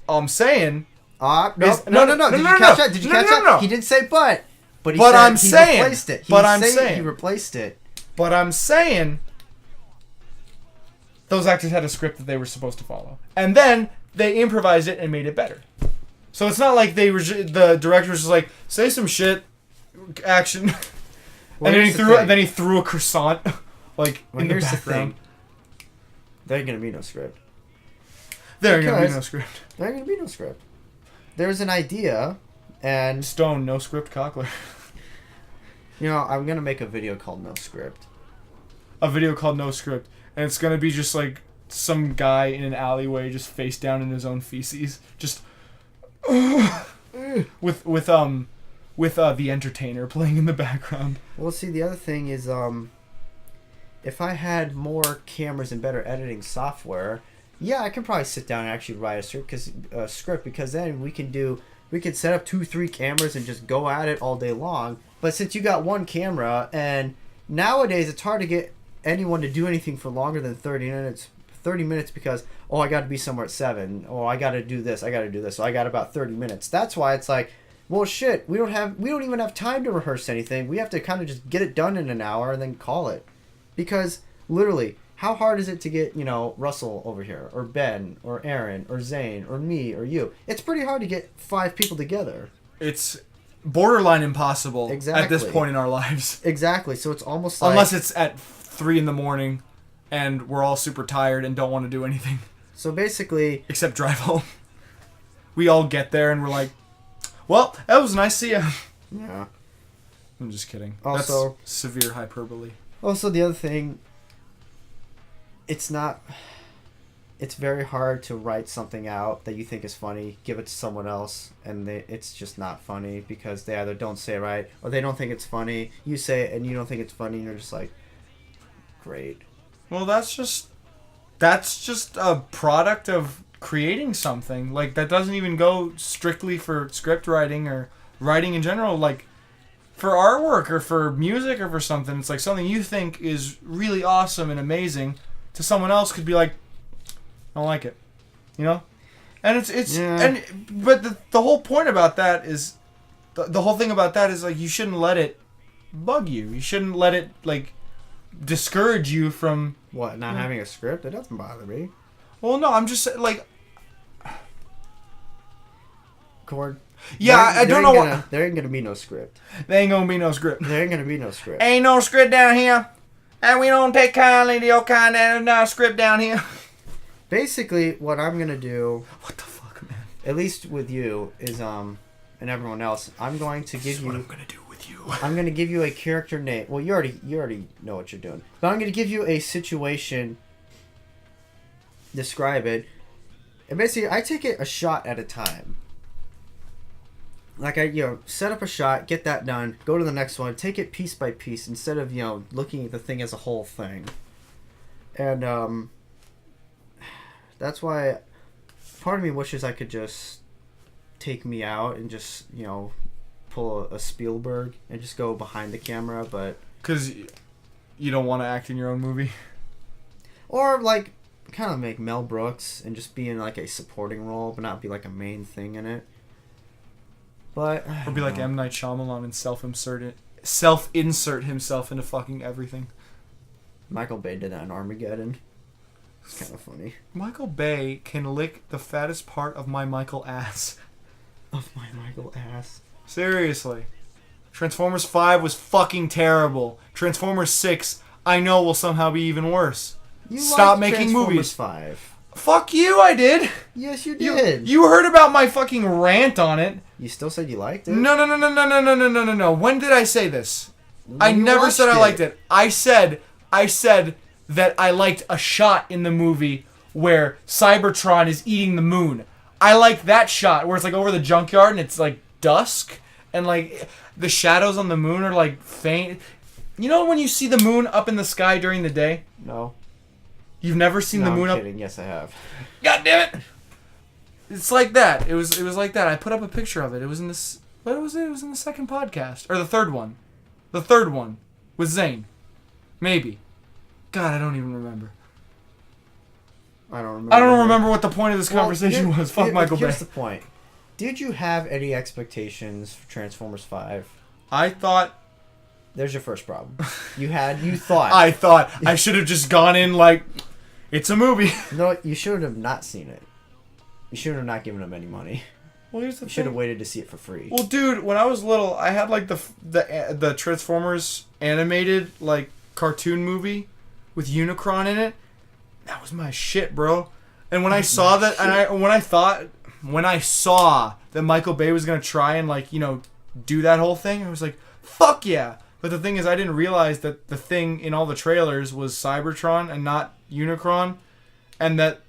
All I'm saying... No. Did you catch that? Did you catch that? No. He didn't say but. But he replaced it. He replaced it. But I'm saying... Those actors had a script that they were supposed to follow. And then they improvised it and made it better. So it's not like the director was just like, say some shit, action... Well, and here's the thing. then he threw a croissant, like Well, in the here's background. thing. There ain't gonna be no script. There ain't gonna be Because- no script. There ain't gonna be no script. There's an idea, and Stone, no script, Cockler. I'm gonna make a video called No Script. A video called No Script, and it's gonna be just like some guy in an alleyway just face down in his own feces, just with the entertainer playing in the background. Well, see, the other thing is, if I had more cameras and better editing software, yeah, I could probably sit down and actually write a script because then we could set up 2-3 cameras and just go at it all day long. But since you got one camera, and nowadays it's hard to get anyone to do anything for longer than 30 minutes. 30 minutes because I got to be somewhere at 7. I got to do this. So I got about 30 minutes. That's why it's like, well, shit. We don't even have time to rehearse anything. We have to kind of just get it done in an hour and then call it, because literally, how hard is it to get Russell over here, or Ben, or Aaron, or Zane, or me, or you? It's pretty hard to get 5 people together. It's borderline impossible at this Exactly. point in our lives. Exactly. So it's almost like, Unless it's at 3 a.m. and we're all super tired and don't want to do anything so basically, except drive home. We all get there and we're like, well, that was nice to see ya. yeah. I'm just kidding. Also- That's severe hyperbole. Also, the other thing, it's very hard to write something out that you think is funny, give it to someone else, and it's just not funny because they either don't say it right or they don't think it's funny. You say it and you don't think it's funny, and you're just like, great. Well, that's just a product of creating something. Like, that doesn't even go strictly for script writing or writing in general. Like, for artwork or for music or for something, it's like something you think is really awesome and amazing to someone else could be like, I don't like it, and it's Yeah. but the whole point about that is the whole thing about that is like, you shouldn't let it bug you. You shouldn't let it like discourage you from What, not having a script? It doesn't bother me. Well, no, I'm just like, Cord. yeah, I don't know what. There ain't gonna be no script. There ain't gonna be no script. There ain't gonna be no script. Ain't no script down here, and we don't take kindly to your kind of script down here. Basically, what I'm gonna do, What the fuck, man? at least with you, is and everyone else, I'm going to give you. What I'm gonna do with you. I'm going to give you a character name. Well, you already know what you're doing. But I'm going to give you a situation, describe it, and basically I take it a shot at a time. Like, I set up a shot, get that done, go to the next one, take it piece by piece instead of, looking at the thing as a whole thing. And that's why part of me wishes I could just take me out and just, pull a Spielberg and just go behind the camera, but... Because you don't want to act in your own movie? Or, like, kind of make Mel Brooks and just be in, like, a supporting role, but not be, like, a main thing in it. But... Or be like M. Night Shyamalan and self-insert himself into fucking everything. Michael Bay did that in Armageddon. It's kind of funny. Michael Bay can lick the fattest part of my Michael ass. Of my Michael ass. Seriously. Transformers 5 was fucking terrible. Transformers 6, I know, will somehow be even worse. You Stop liked making Transformers movies. 5. Fuck you, I did. Yes, you did. You heard about my fucking rant on it. You still said you liked it? No. When did I say this? When I you never watched said I liked it. I said that I liked a shot in the movie where Cybertron is eating the moon. I like that shot where it's like over the junkyard and it's like dusk and like the shadows on the moon are like faint. You know when you see the moon up in the sky during the day? No. You've never seen the moon I'm up? kidding. Yes, I have. God damn it! It's like that. It was like that. I put up a picture of it. It was in this. What was it? It was in the second podcast or the third one. The third one with Zane. Maybe. God, I don't even remember. I don't remember. I don't remember what the point of this conversation was. Fuck Michael Bay. Here's the point. Did you have any expectations for Transformers 5? I thought. There's your first problem. You thought. I thought I should have just gone in like, it's a movie. No, you should have not seen it. You should have not given them any money. Well, here's the You should have thing. waited to see it for free. Well, dude, when I was little, I had like the Transformers animated like cartoon movie with Unicron in it. That was my shit, bro. And when I saw that, and when I saw that Michael Bay was gonna try and like do that whole thing, I was like, fuck yeah. But the thing is, I didn't realize that the thing in all the trailers was Cybertron and not Unicron, and that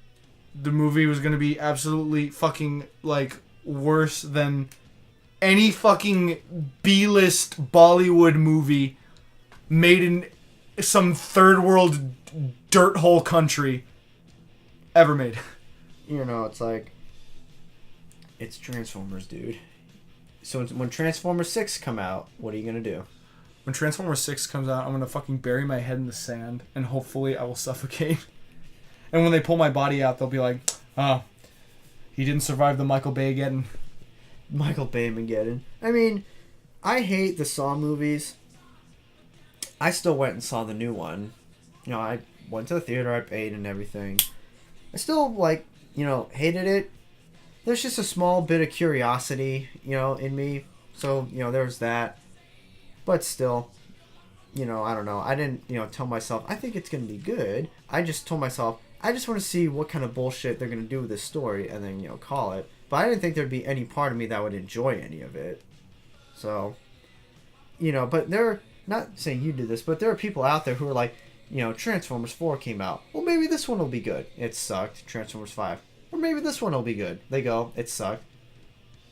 the movie was gonna be absolutely fucking like worse than any fucking B-list Bollywood movie made in some third world dirt hole country ever made. It's like, it's Transformers, dude. So when Transformers 6 come out, what are you gonna do? When Transformers 6 comes out, I'm gonna fucking bury my head in the sand and hopefully I will suffocate. And when they pull my body out, they'll be like, oh, he didn't survive the Michael Bay again. Michael Baymageddon. I mean, I hate the Saw movies. I still went and saw the new one. I went to the theater, I paid and everything. I still, hated it. There's just a small bit of curiosity, in me. So, there's that. But still, I don't know. I didn't, tell myself, I think it's going to be good. I just told myself, I just want to see what kind of bullshit they're going to do with this story and then, call it. But I didn't think there'd be any part of me that would enjoy any of it. So, but they're not saying you did this, but there are people out there who are like, Transformers 4 came out. Well, maybe this one will be good. It sucked. Transformers 5. Or maybe this one will be good. They go, it sucked.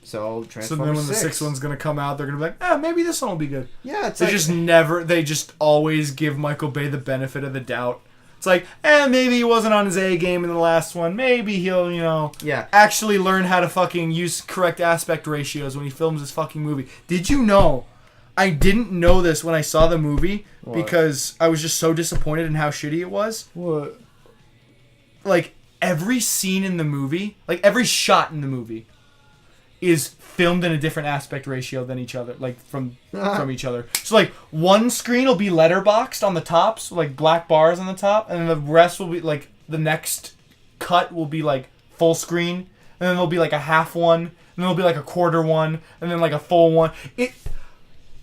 So, Transformers 6. So then when the sixth one's going to come out, they're going to be like, maybe this one will be good. Yeah, it's they just always give Michael Bay the benefit of the doubt. It's like, maybe he wasn't on his A game in the last one. Maybe he'll, actually learn how to fucking use correct aspect ratios when he films his fucking movie. Did you know? I didn't know this when I saw the movie because I was just so disappointed in how shitty it was. What? Like, every scene in the movie, like, every shot in the movie is filmed in a different aspect ratio than each other, like, from each other. So, like, one screen will be letterboxed on the top, so, like, black bars on the top, and then the rest will be, like, the next cut will be, like, full screen, and then there'll be, like, a half one, and then there'll be, like, a quarter one, and then, like, a full one.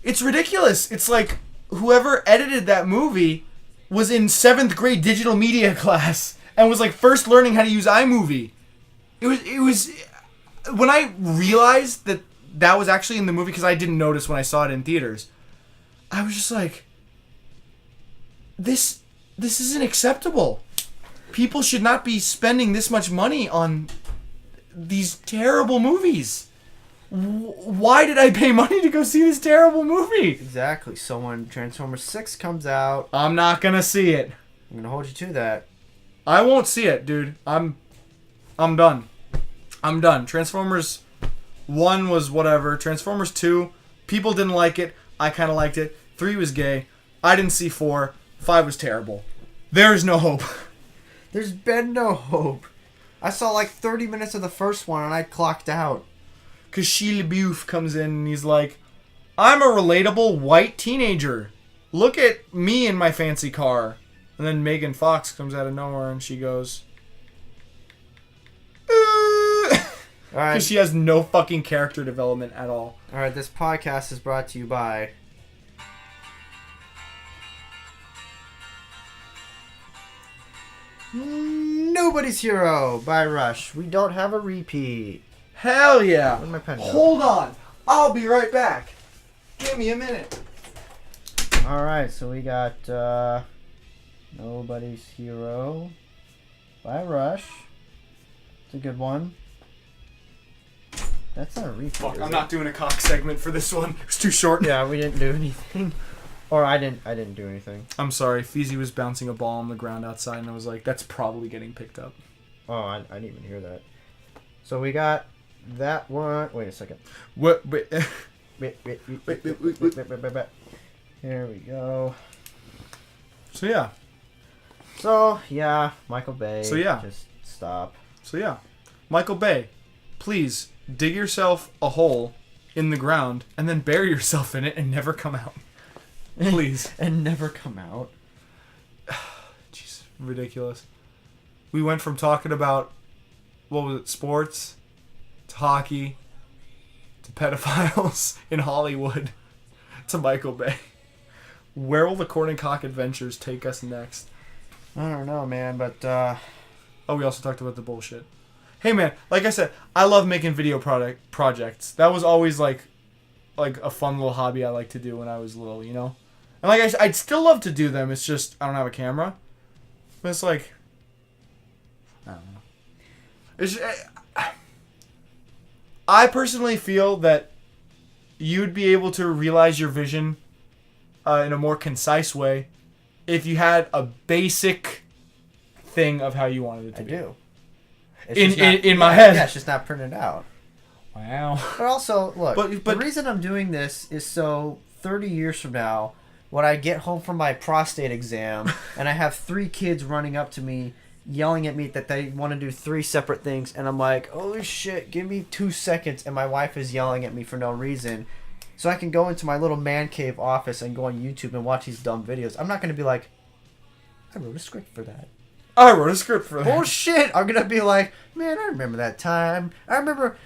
It's ridiculous. It's like whoever edited that movie was in 7th grade digital media class and was, like, first learning how to use iMovie. It was when I realized that was actually in the movie, because I didn't notice when I saw it in theaters, I was just like, this isn't acceptable. People should not be spending this much money on these terrible movies. Why did I pay money to go see this terrible movie? Exactly. So when Transformers 6 comes out, I'm not gonna see it. I'm gonna hold you to that. I won't see it, dude. I'm done. I'm done. Transformers 1 was whatever. Transformers 2, people didn't like it. I kind of liked it. 3 was gay. I didn't see 4. 5 was terrible. There is no hope. There's been no hope. I saw like 30 minutes of the first one and I clocked out. Because Shia LaBeouf comes in and he's like, I'm a relatable white teenager. Look at me in my fancy car. And then Megan Fox comes out of nowhere and she goes, Alright. Because she has no fucking character development at all. Alright, this podcast is brought to you by Nobody's Hero by Rush. We don't have a repeat. Hell yeah. Where'd my pen go? Hold on. I'll be right back. Give me a minute. Alright, so we got Nobody's Hero by Rush. It's a good one. That's not a repeat. Fuck, I'm not doing a cock segment for this one. It's too short. Yeah, we didn't do anything. Or I didn't do anything. I'm sorry. Feezy was bouncing a ball on the ground outside and I was like, that's probably getting picked up. Oh, I didn't even hear that. So we got that one. Wait a second. What? Wait. Wait. Here we go. So yeah. So yeah, Michael Bay. So yeah. Just stop. So yeah. Michael Bay, please dig yourself a hole in the ground and then bury yourself in it and never come out. Please. And never come out. Jeez, ridiculous. We went from talking about, what was it, sports, to hockey, to pedophiles in Hollywood to Michael Bay. Where will the Korn and Kock adventures take us next? I don't know, man, but Oh, we also talked about the bullshit. Hey, man, like I said, I love making video projects. That was always like a fun little hobby I liked to do when I was little, you know? And like I'd still love to do them. It's just I don't have a camera. But it's like I don't know. It's I personally feel that you'd be able to realize your vision in a more concise way if you had a basic thing of how you wanted it to be. I do. In my head. Yeah, it's just not printed out. Wow. But also, look, but the reason I'm doing this is so 30 years from now, when I get home from my prostate exam and I have 3 kids running up to me, yelling at me that they want to do 3 separate things, and I'm like, oh shit, give me 2 seconds, and my wife is yelling at me for no reason, so I can go into my little man cave office and go on YouTube and watch these dumb videos. I'm not going to be like, I wrote a script for that. I wrote a script for that. Bullshit! I'm going to be like, man, I remember that time. I remember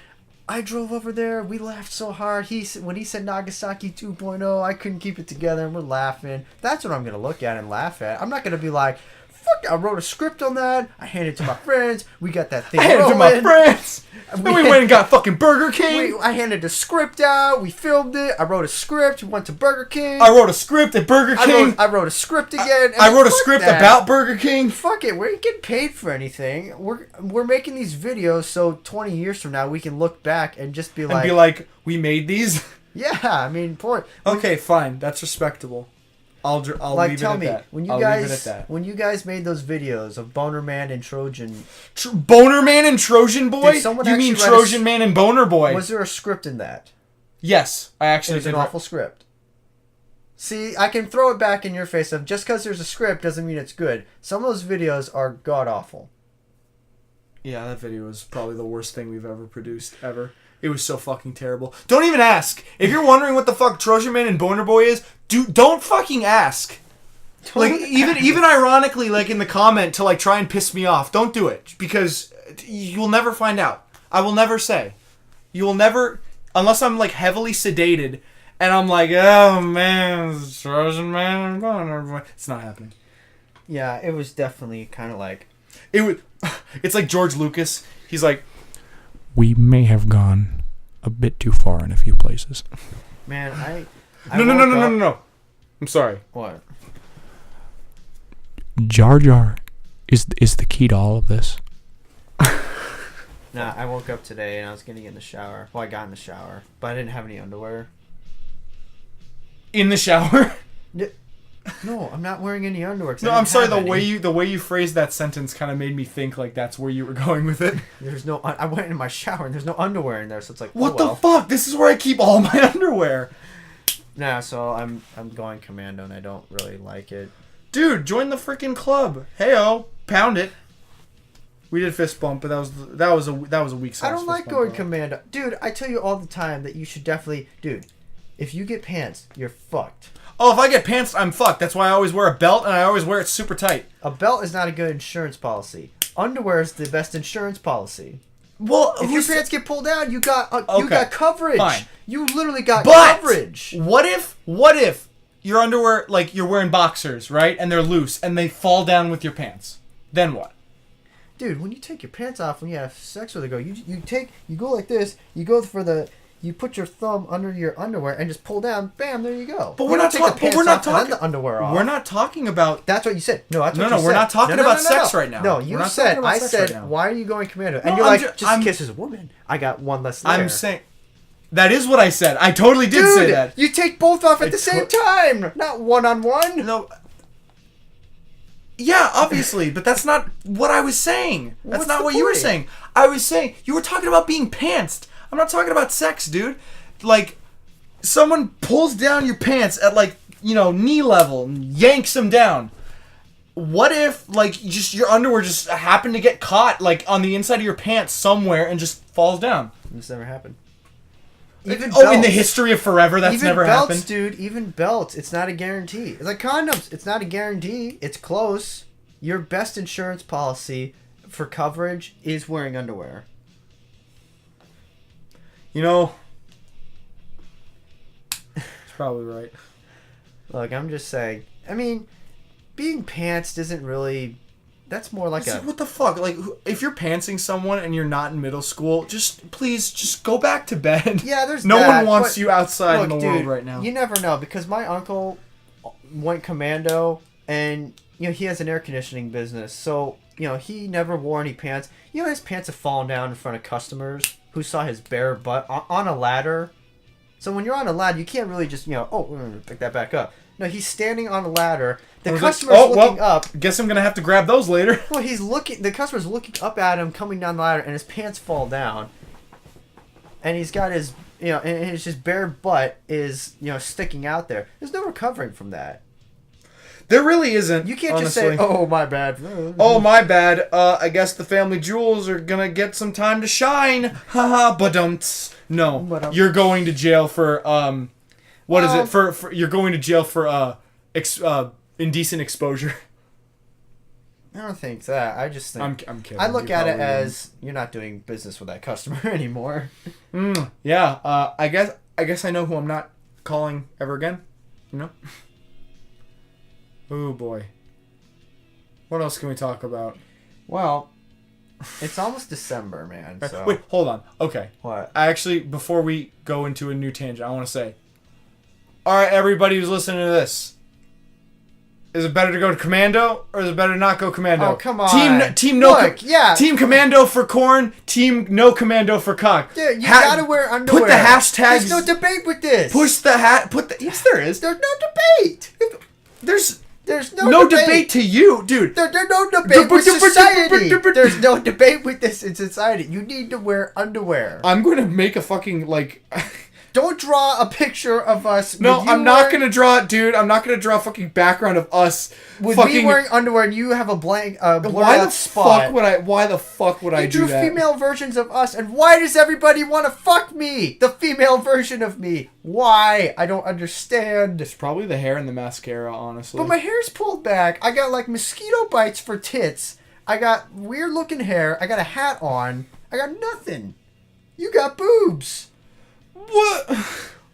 I drove over there. We laughed so hard. When he said Nagasaki 2.0, I couldn't keep it together, and we're laughing. That's what I'm going to look at and laugh at. I'm not going to be like, fuck, I wrote a script on that. I handed it to my friends. We got that thing rolling. I handed it to my friends. Then we went and got fucking Burger King. I handed the script out. We filmed it. I wrote a script. We went to Burger King. I wrote a script at Burger King. I wrote a script again. I wrote a script about Burger King. Fuck it. We ain't getting paid for anything. We're making these videos so 20 years from now we can look back and just be like... we made these? Yeah, I mean, okay, fine. That's respectable. I'll like, leave tell it me, at that. when I'll leave it at that. when you guys made those videos of Boner Man and Trojan... Boner Man and Trojan Boy? You mean Trojan Man and Boner Boy? Was there a script in that? Yes, I actually did. It was an awful script. See, I can throw it back in your face of just because there's a script doesn't mean it's good. Some of those videos are god-awful. Yeah, that video was probably the worst thing we've ever produced, ever. It was so fucking terrible. Don't even ask. If you're wondering what the fuck Trojan Man and Boner Boy is, don't fucking ask. Like, even ironically, like, in the comment to, like, try and piss me off, don't do it. Because you'll never find out. I will never say. You will never... Unless I'm, like, heavily sedated, and I'm like, oh, man, Trojan Man and Boner Boy. It's not happening. Yeah, it was definitely kind of like... It's like George Lucas. He's like... We may have gone a bit too far in a few places. Man, No. I'm sorry. What? Jar Jar is the key to all of this. Nah, I woke up today and I was getting in the shower. Well, I got in the shower, but I didn't have any underwear. In the shower? No, I'm not wearing any underwear. No, I'm sorry. The way you phrased that sentence kind of made me think like that's where you were going with it. I went in my shower and there's no underwear in there, so it's like, what the fuck? This is where I keep all my underwear. Nah, so I'm going commando and I don't really like it. Dude, join the freaking club. Heyo, pound it. We did fist bump, but that was a weak sauce. I don't like going commando, dude. I tell you all the time that you should definitely, dude. If you get pants, you're fucked. Oh, if I get pants, I'm fucked. That's why I always wear a belt, and I always wear it super tight. A belt is not a good insurance policy. Underwear is the best insurance policy. Well, if your pants get pulled down, you got coverage. Fine. You literally got coverage. What if your underwear, like you're wearing boxers, right, and they're loose, and they fall down with your pants? Then what? Dude, when you take your pants off when you have sex with a girl, you go like this. You put your thumb under your underwear and just pull down. Bam, there you go. But we're not talking. The underwear off. We're not talking about. That's what you said. No, that's what you said. We're not talking about sex right now. No, you said. I said, why are you going commando? And you're like, just kisses a woman. I got one less layer. I'm saying. That is what I said. I totally did say that. You take both off at the same time, not one-on-one. No. Yeah, obviously, but that's not what I was saying. That's not what you were saying. I was saying you were talking about being pantsed. I'm not talking about sex, dude. Like, someone pulls down your pants at, like, knee level and yanks them down. What if, like, just your underwear just happened to get caught, like, on the inside of your pants somewhere and just falls down? This never happened. Even belts, in the history of forever, that's never happened. Dude, even belts, it's not a guarantee. It's like condoms, it's not a guarantee. It's close. Your best insurance policy for coverage is wearing underwear. probably right. Look, I'm just saying. I mean, being pantsed isn't really. That's more like What the fuck? Like, if you're pantsing someone and you're not in middle school, please go back to bed. Yeah, there's no that, one wants you outside in the dude, world right now. You never know, because my uncle went commando, and he has an air conditioning business, so he never wore any pants. His pants have fallen down in front of customers who saw his bare butt on a ladder. So when you're on a ladder, you can't really just pick that back up. No, he's standing on a ladder. The customer's looking up. Guess I'm gonna have to grab those later. Well, he's looking. The customer's looking up at him, coming down the ladder, and his pants fall down. And he's got his, and his just bare butt is, sticking out there. There's no recovering from that. There really isn't. You can't honestly. just say, "Oh, my bad." Oh, my bad. I guess the family jewels are gonna get some time to shine. Haha, but no, you're going to jail for what is it? For you're going to jail for indecent exposure. I don't think that. I just think I'm kidding. I look at it as you're not doing business with that customer anymore. Yeah. I guess I know who I'm not calling ever again. Oh boy. What else can we talk about? Well, it's almost December, man. So. Wait, hold on. Okay. What? I actually, before we go into a new tangent, I want to say, all right, everybody who's listening to this, is it better to go to commando or is it better to not go commando? Oh, come on. Team no. Look, yeah. Team commando for Korn. Team no commando for Kock. Dude, you gotta wear underwear. Put the hashtags. There's no debate with this. Push the hat. Yes, there is. There's no debate. There's no debate to you, dude. There's no debate with society. There's no debate with this in society. You need to wear underwear. I'm going to make a fucking, Don't draw a picture of us. No, I'm not going to draw it, dude. I'm not going to draw a fucking background of us. With me wearing underwear and you have a blank, blurred spot. Why the fuck would I do that? You drew female versions of us, and why does everybody want to fuck me? The female version of me. Why? I don't understand. It's probably the hair and the mascara, honestly. But my hair's pulled back. I got, mosquito bites for tits. I got weird-looking hair. I got a hat on. I got nothing. You got boobs. What?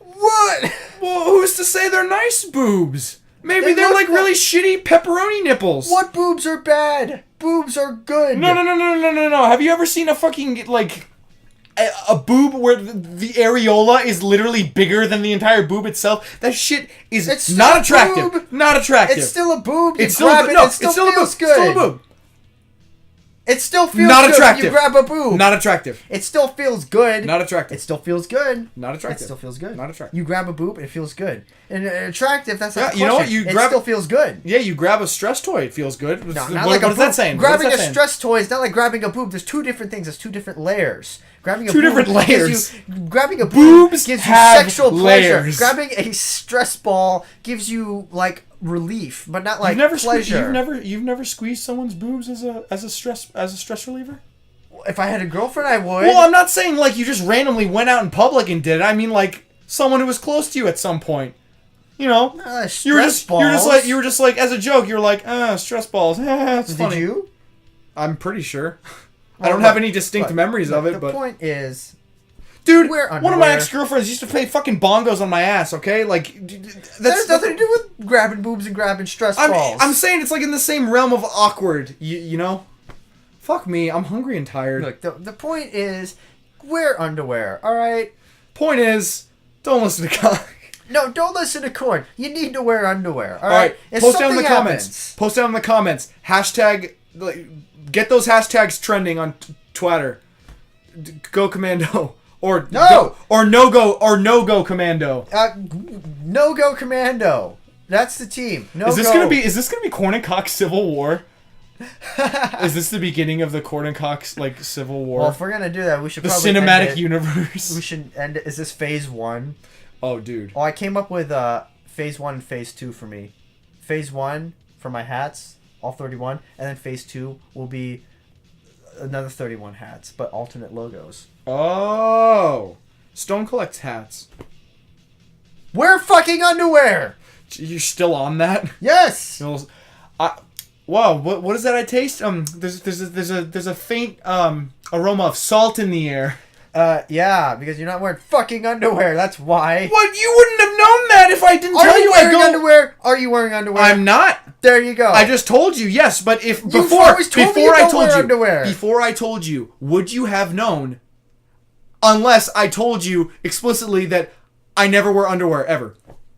What? Well, who's to say they're nice boobs? Maybe they're really shitty pepperoni nipples. What boobs are bad? Boobs are good. No. Have you ever seen a fucking, a boob where the areola is literally bigger than the entire boob itself? That shit is not attractive. Boob. Not attractive. It's still a boob. You it's still grab a, it, no, it still it's still feels a boob. good. Still a boob. It still feels not good attractive. when you grab a boob. Not attractive. It still feels good. Not attractive. It still feels good. Not attractive. It still feels good. Not attractive. You grab a boob and it feels good. And attractive, that's not the you know what? question. It still feels good. Yeah, you grab a stress toy, it feels good. No, what is that saying? Grabbing a stress toy is not like grabbing a boob. There's two different things. There's two different layers. Grabbing a two boob different layers. Grabbing a boob gives you sexual pleasure. Layers. Grabbing a stress ball gives you relief, but not pleasure. You've never squeezed someone's boobs as a stress reliever? If I had a girlfriend, I would. Well, I'm not saying you just randomly went out in public and did it. I mean someone who was close to you at some point. You were just like as a joke. You were like, stress balls. It's funny. Did you? I'm pretty sure. I don't have any distinct memories of it. The point is, dude, one of my ex-girlfriends used to play fucking bongos on my ass. Okay, that's nothing to do with grabbing boobs and grabbing stress balls. I'm saying it's in the same realm of awkward. You know. Fuck me, I'm hungry and tired. Look, the point is, wear underwear, alright? Point is, don't listen to Kock. No, don't listen to Korn. You need to wear underwear, alright? Post down in the comments. Post down in the comments. Hashtag, get those hashtags trending on Twitter. Go Commando. Or no! No go Commando. No go Commando. That's the team. Is this gonna be Korn and Kock Civil War? Is this the beginning of the Korn and Kock's Civil War? Well, if we're gonna do that, we should probably cinematic universe. We should end it. Is this phase 1? Oh, dude. Oh, I came up with phase 1 and phase 2 for me. Phase 1 for my hats, all 31, and then phase 2 will be another 31 hats, but alternate logos. Oh, Stone collects hats. Wear fucking underwear. You're still on that? Yes. Wow, what is that I taste? There's a faint aroma of salt in the air. Yeah, because you're not wearing fucking underwear. That's why. What? You wouldn't have known mad if I didn't tell you I go. Underwear? Are you wearing underwear? I'm not. There you go. I just told you, yes, but if You've always told me you don't wear underwear. Before I told you, would you have known? Unless I told you explicitly that I never wear underwear ever.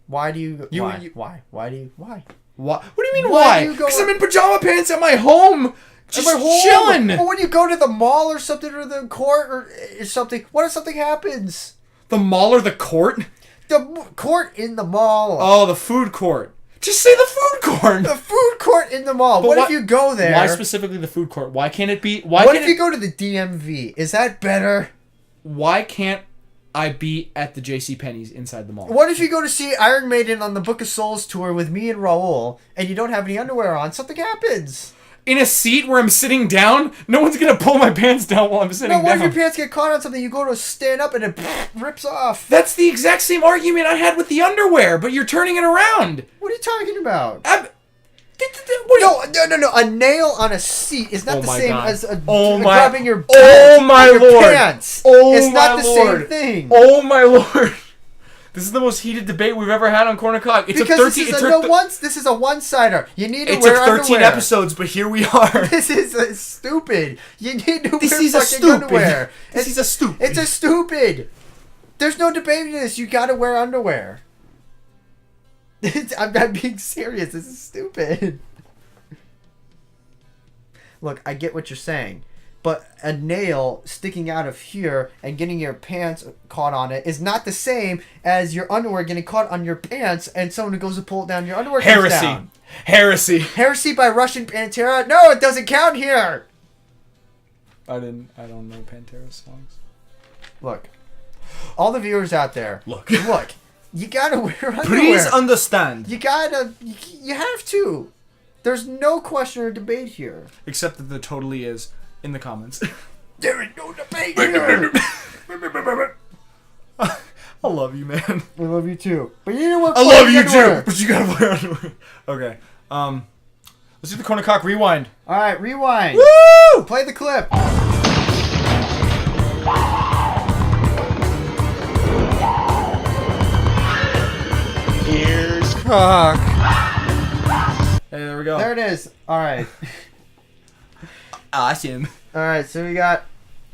Why do you? Why? Why? What do you mean why? Because I'm in pajama pants at my home, just chilling. But when you go to the mall or something, or the court or something, what if something happens? The mall or the court? The court in the mall. Oh, the food court. Just say the food court. The food court in the mall. But what if you go there? Why specifically the food court? Why can't it be? What if you go to the DMV? Is that better? Why can't I be at the JCPenney's inside the mall? What if you go to see Iron Maiden on the Book of Souls tour with me and Raul, and you don't have any underwear on? Something happens. In a seat where I'm sitting down? No one's gonna pull my pants down while I'm sitting down. No, what if your pants get caught on something? You go to stand up and it rips off. That's the exact same argument I had with the underwear, but you're turning it around. What are you talking about? No. A nail on a seat is not the same as grabbing your pants. It's not the same thing. Oh my lord. This is the most heated debate we've ever had on Korn and Kock. This is a one-sider. You need to wear underwear. It took 13 episodes, but here we are. This is stupid. You need to wear fucking underwear. This is a stupid. It's a stupid. There's no debating this. You gotta wear underwear. I'm not being serious. This is stupid. Look, I get what you're saying. But a nail sticking out of here and getting your pants caught on it is not the same as your underwear getting caught on your pants and someone who goes to pull it down, your underwear comes down. Heresy by Russian Pantera? No, it doesn't count here. I don't know Pantera songs. Look. All the viewers out there. Look. You gotta wear underwear. Please understand. You have to. There's no question or debate here. Except that there totally is. In the comments. There is no debate here. I love you, man. I love you too. But you know what? I love you too. But you gotta wear underwear. Okay. Let's do the Korn and Kock rewind. All right, rewind. Woo! Play the clip. Here's Kock. Hey, there we go. There it is. All right. Awesome. Alright, so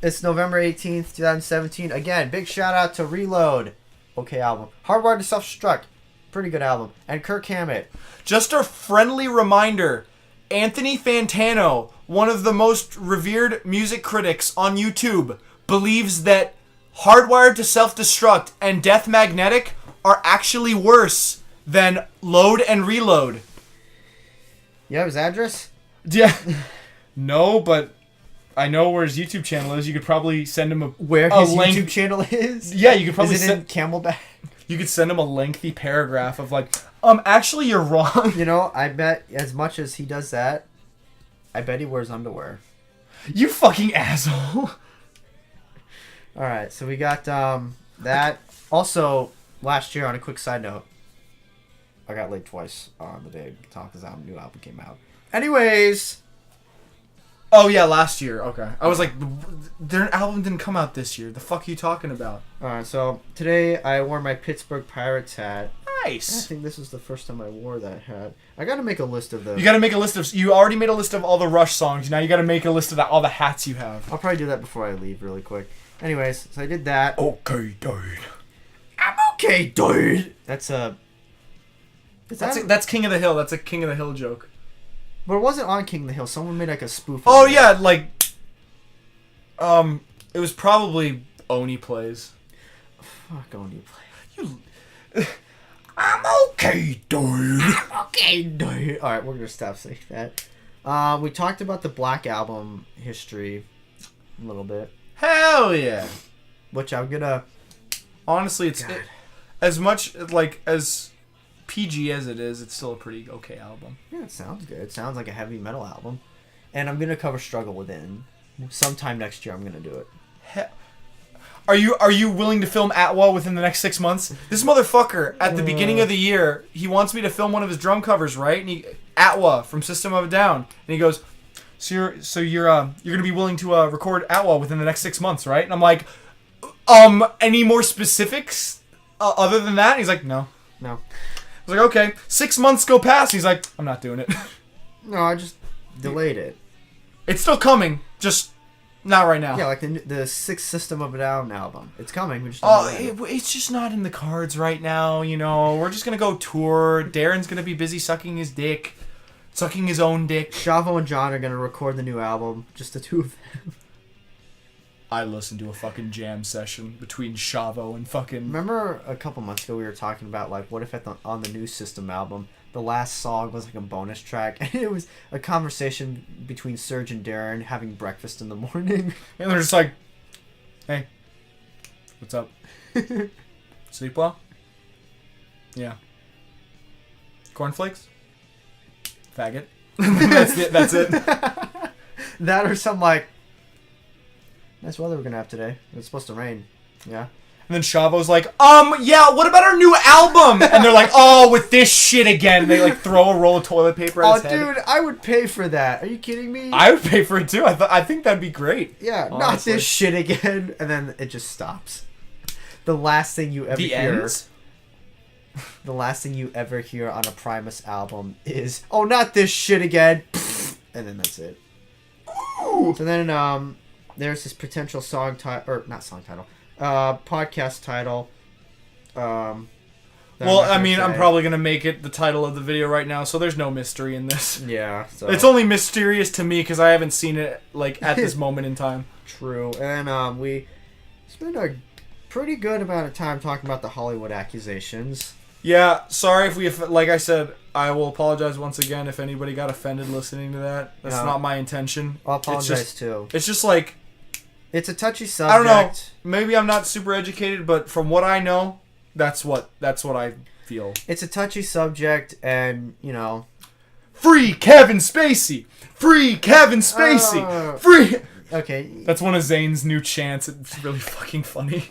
it's November 18th, 2017. Again, big shout out to Reload. Okay album. Hardwired to Self-Destruct. Pretty good album. And Kirk Hammett. Just a friendly reminder. Anthony Fantano, one of the most revered music critics on YouTube, believes that Hardwired to Self-Destruct and Death Magnetic are actually worse than Load and Reload. You have his address? Yeah. No, but I know where his YouTube channel is. You could probably send him where his YouTube channel is. Yeah, you could probably in Camelback. You could send him a lengthy paragraph of like, actually you're wrong. You know, I bet as much as he does that, I bet he wears underwear. You fucking asshole. All right, so we got that. Also, last year, on a quick side note, I got laid twice on the day Tonka's new album came out. Anyways. Oh, yeah, last year. Okay. I was like, their album didn't come out this year. The fuck are you talking about? Alright, so today I wore my Pittsburgh Pirates hat. Nice. I think this is the first time I wore that hat. I gotta make a list of those. You gotta make a list of... You already made a list of all the Rush songs. Now you gotta make a list of all the hats you have. I'll probably do that before I leave really quick. Anyways, so I did that. Okay, dude. I'm okay, dude. That's King of the Hill. That's a King of the Hill joke. But it wasn't on King of the Hill. Someone made like a spoof. Oh yeah, like, it was probably Oni Plays. Fuck Oni Plays. I'm okay, dude. I'm okay, dude. All right, we're gonna stop saying that. We talked about the Black Album history a little bit. Hell yeah. Which I'm gonna. Honestly, as much like as PG as it is, it's still a pretty okay album. Yeah, it sounds good. It sounds like a heavy metal album. And I'm gonna cover Struggle Within. Sometime next year I'm gonna do it. Are you willing to film Atwa within the next 6 months? This motherfucker at the beginning of the year, he wants me to film one of his drum covers, right? And Atwa from System of a Down. And he goes, So you're gonna be willing to record Atwa within the next 6 months, right? And I'm like, any more specifics other than that? And he's like, no. No. I was like, okay. 6 months go past. He's like, I'm not doing it. No, I just delayed it. It's still coming, just not right now. Yeah, like the Sixth System of a Down album. It's coming. We just It's just not in the cards right now, you know. We're just gonna go tour. Darren's gonna be busy sucking his dick. Sucking his own dick. Shavo and John are gonna record the new album. Just the two of them. I listened to a fucking jam session between Shavo and fucking... Remember a couple months ago we were talking about, like, what if on the new System album, the last song was like a bonus track, and it was a conversation between Serge and Darren having breakfast in the morning. And they're just like, hey, what's up? Sleep well? Yeah. Cornflakes? Faggot? That's it. That or some, like, nice weather we're gonna have today. It's supposed to rain. Yeah. And then Shavo's like, yeah, what about our new album? And they're like, oh, with this shit again. They, like, throw a roll of toilet paper at his head. Oh, dude, I would pay for that. Are you kidding me? I would pay for it, too. I think that'd be great. Yeah, honestly. not this shit again. And then it just stops. The last thing you ever hear... Ends? The last thing you ever hear on a Primus album is, oh, not this shit again. And then that's it. Ooh. So then, there's this potential song title, or not song title, podcast title. Well, I mean, I'm probably going to make it the title of the video right now, so there's no mystery in this. Yeah. So. It's only mysterious to me because I haven't seen it, like, at this moment in time. True. And we spent a pretty good amount of time talking about the Hollywood accusations. Yeah, sorry if we, like I said, I will apologize once again if anybody got offended listening to that. That's not my intention. I'll apologize too. It's just like... It's a touchy subject. I don't know. Maybe I'm not super educated, but from what I know, that's what I feel. It's a touchy subject, and, you know... Free Kevin Spacey! Free Kevin Spacey! Free... Okay. That's one of Zane's new chants. It's really fucking funny.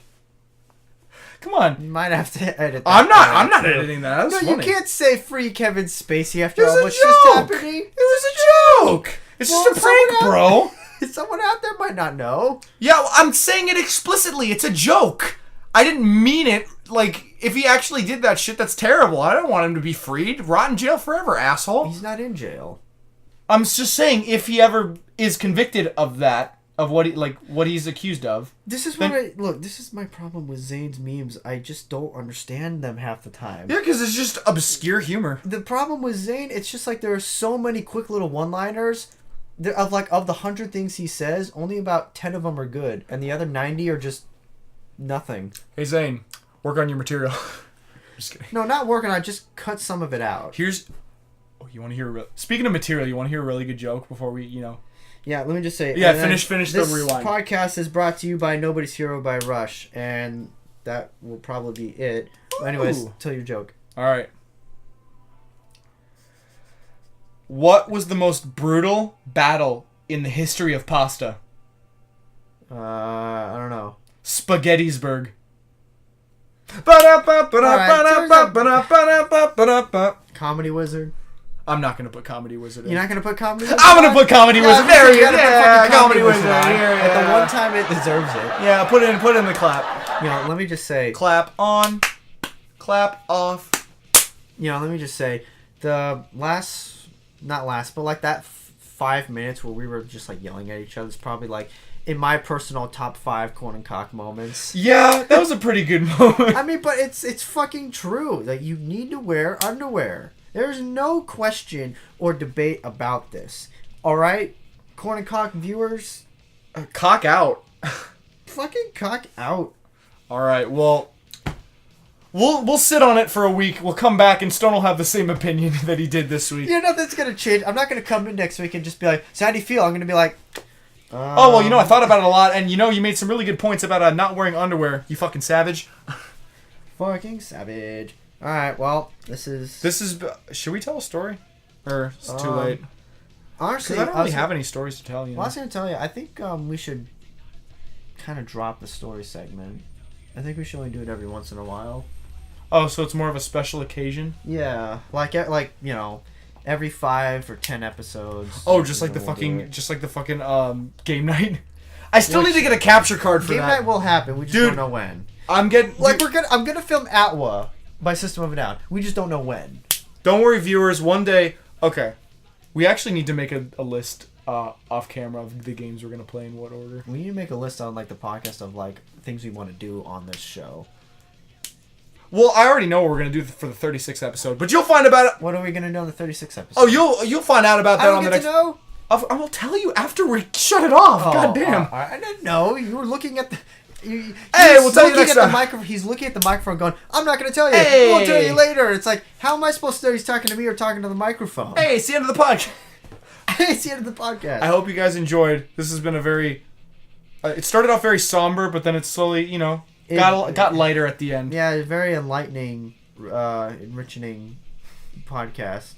Come on. You might have to edit that. I'm not editing that. That's funny. You can't say free Kevin Spacey after all what's joke. just happening. It was a joke. It's just a prank, bro. Someone out there might not know. Yeah, I'm saying it explicitly. It's a joke. I didn't mean it. Like, if he actually did that shit, that's terrible. I don't want him to be freed. Rot in jail forever, asshole. He's not in jail. I'm just saying, if he ever is convicted of that, of what he's accused of. This is what this is my problem with Zane's memes. I just don't understand them half the time. Yeah, because it's just obscure humor. The problem with Zane, it's just like there are so many quick little one-liners. Of the 100 things he says, only about 10 of them are good, and the other 90 are just nothing. Hey Zane, work on your material. Just kidding. No, not working. I just cut some of it out. You want to hear? Speaking of material, you want to hear a really good joke before we, you know? Yeah, let me just say. Yeah, finish the rewind. This podcast is brought to you by Nobody's Hero by Rush, and that will probably be it. Anyways, tell your joke. All right. What was the most brutal battle in the history of pasta? I don't know. Spaghettisburg. Comedy Wizard. I'm not gonna put Comedy Wizard in. You're not gonna put Comedy Wizard? I'm gonna put Comedy Wizard. There you go. Yeah, Comedy Wizard. At the one time it deserves it. Yeah, put in the clap. You know, let me just say. Clap on. Clap off. You know, let me just say, the not last, but like that 5 minutes where we were just like yelling at each other is probably like in my personal top 5 Korn and Kock moments. Yeah, that was a pretty good moment. I mean, but it's fucking true. Like, you need to wear underwear. There's no question or debate about this. All right, Korn and Kock viewers, cock out. fucking cock out. All right, well, we'll sit on it for a week. We'll come back and Stone will have the same opinion that he did this week. Yeah, nothing's gonna change. I'm not gonna come in next week and just be like, "So how do you feel?" I'm gonna be like, "Oh well, you know, I thought about it a lot, and you know, you made some really good points about not wearing underwear. You fucking savage." Fucking savage. All right, well, this is. Should we tell a story, or it's too late? Honestly, I don't really have any stories to tell you. Well, I was gonna tell you. I think we should kind of drop the story segment. I think we should only do it every once in a while. Oh, so it's more of a special occasion? Yeah, like you know, every 5 or 10 episodes. Oh, just like the fucking game night. I still need to get a capture card for game that. Game night will happen. We just don't know when. I'm gonna film Atwa. by System of a Down. We just don't know when. Don't worry, viewers. One day, okay. We actually need to make a list off camera of the games we're gonna play in what order. We need to make a list on like the podcast of like things we want to do on this show. Well, I already know what we're gonna do for the 36th episode, but you'll find about it. What are we gonna do on the 36th episode? Oh, you'll find out about that I don't on the get next. to know. I will tell you after we shut it off. Oh, God damn. I didn't know. You were looking at the. Hey, we'll tell you next time. He's looking at the microphone, going, "I'm not gonna tell you. Hey. We'll tell you later." It's like, how am I supposed to know he's talking to me or talking to the microphone? Hey, it's the end of the podcast. It's the end of the podcast. I hope you guys enjoyed. This has been a very. It started off very somber, but then it slowly, got lighter at the end. Yeah, very enlightening, enriching podcast.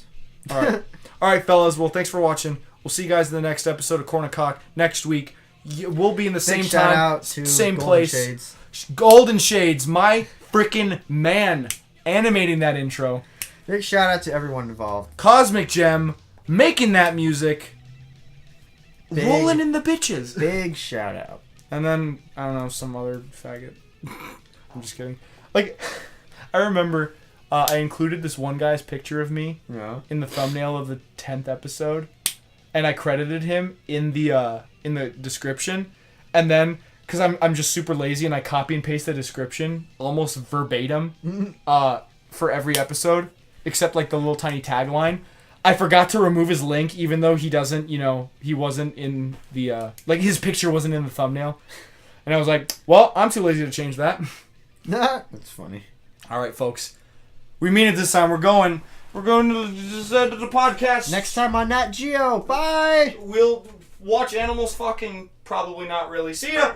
All right, fellas. Well, thanks for watching. We'll see you guys in the next episode of Korn and Kock next week. We'll be in the same shout time, out to same Golden place. Shades. Golden Shades, my freaking man, animating that intro. Big shout out to everyone involved. Cosmic Gem, making that music. Big- Rolling in the bitches. Big shout out. And then, I don't know, some other faggot. I'm just kidding. Like, I remember I included this one guy's picture of me in the thumbnail of the 10th episode. And I credited him in the description. And then, because I'm just super lazy and I copy and paste the description almost verbatim for every episode. Except like the little tiny tagline. I forgot to remove his link, even though he doesn't, he wasn't in the, his picture wasn't in the thumbnail. And I was like, well, I'm too lazy to change that. That's funny. All right, folks. We mean it this time. We're going to the podcast. Next time on Nat Geo. Bye. We'll watch animals fucking. Probably not really. See ya.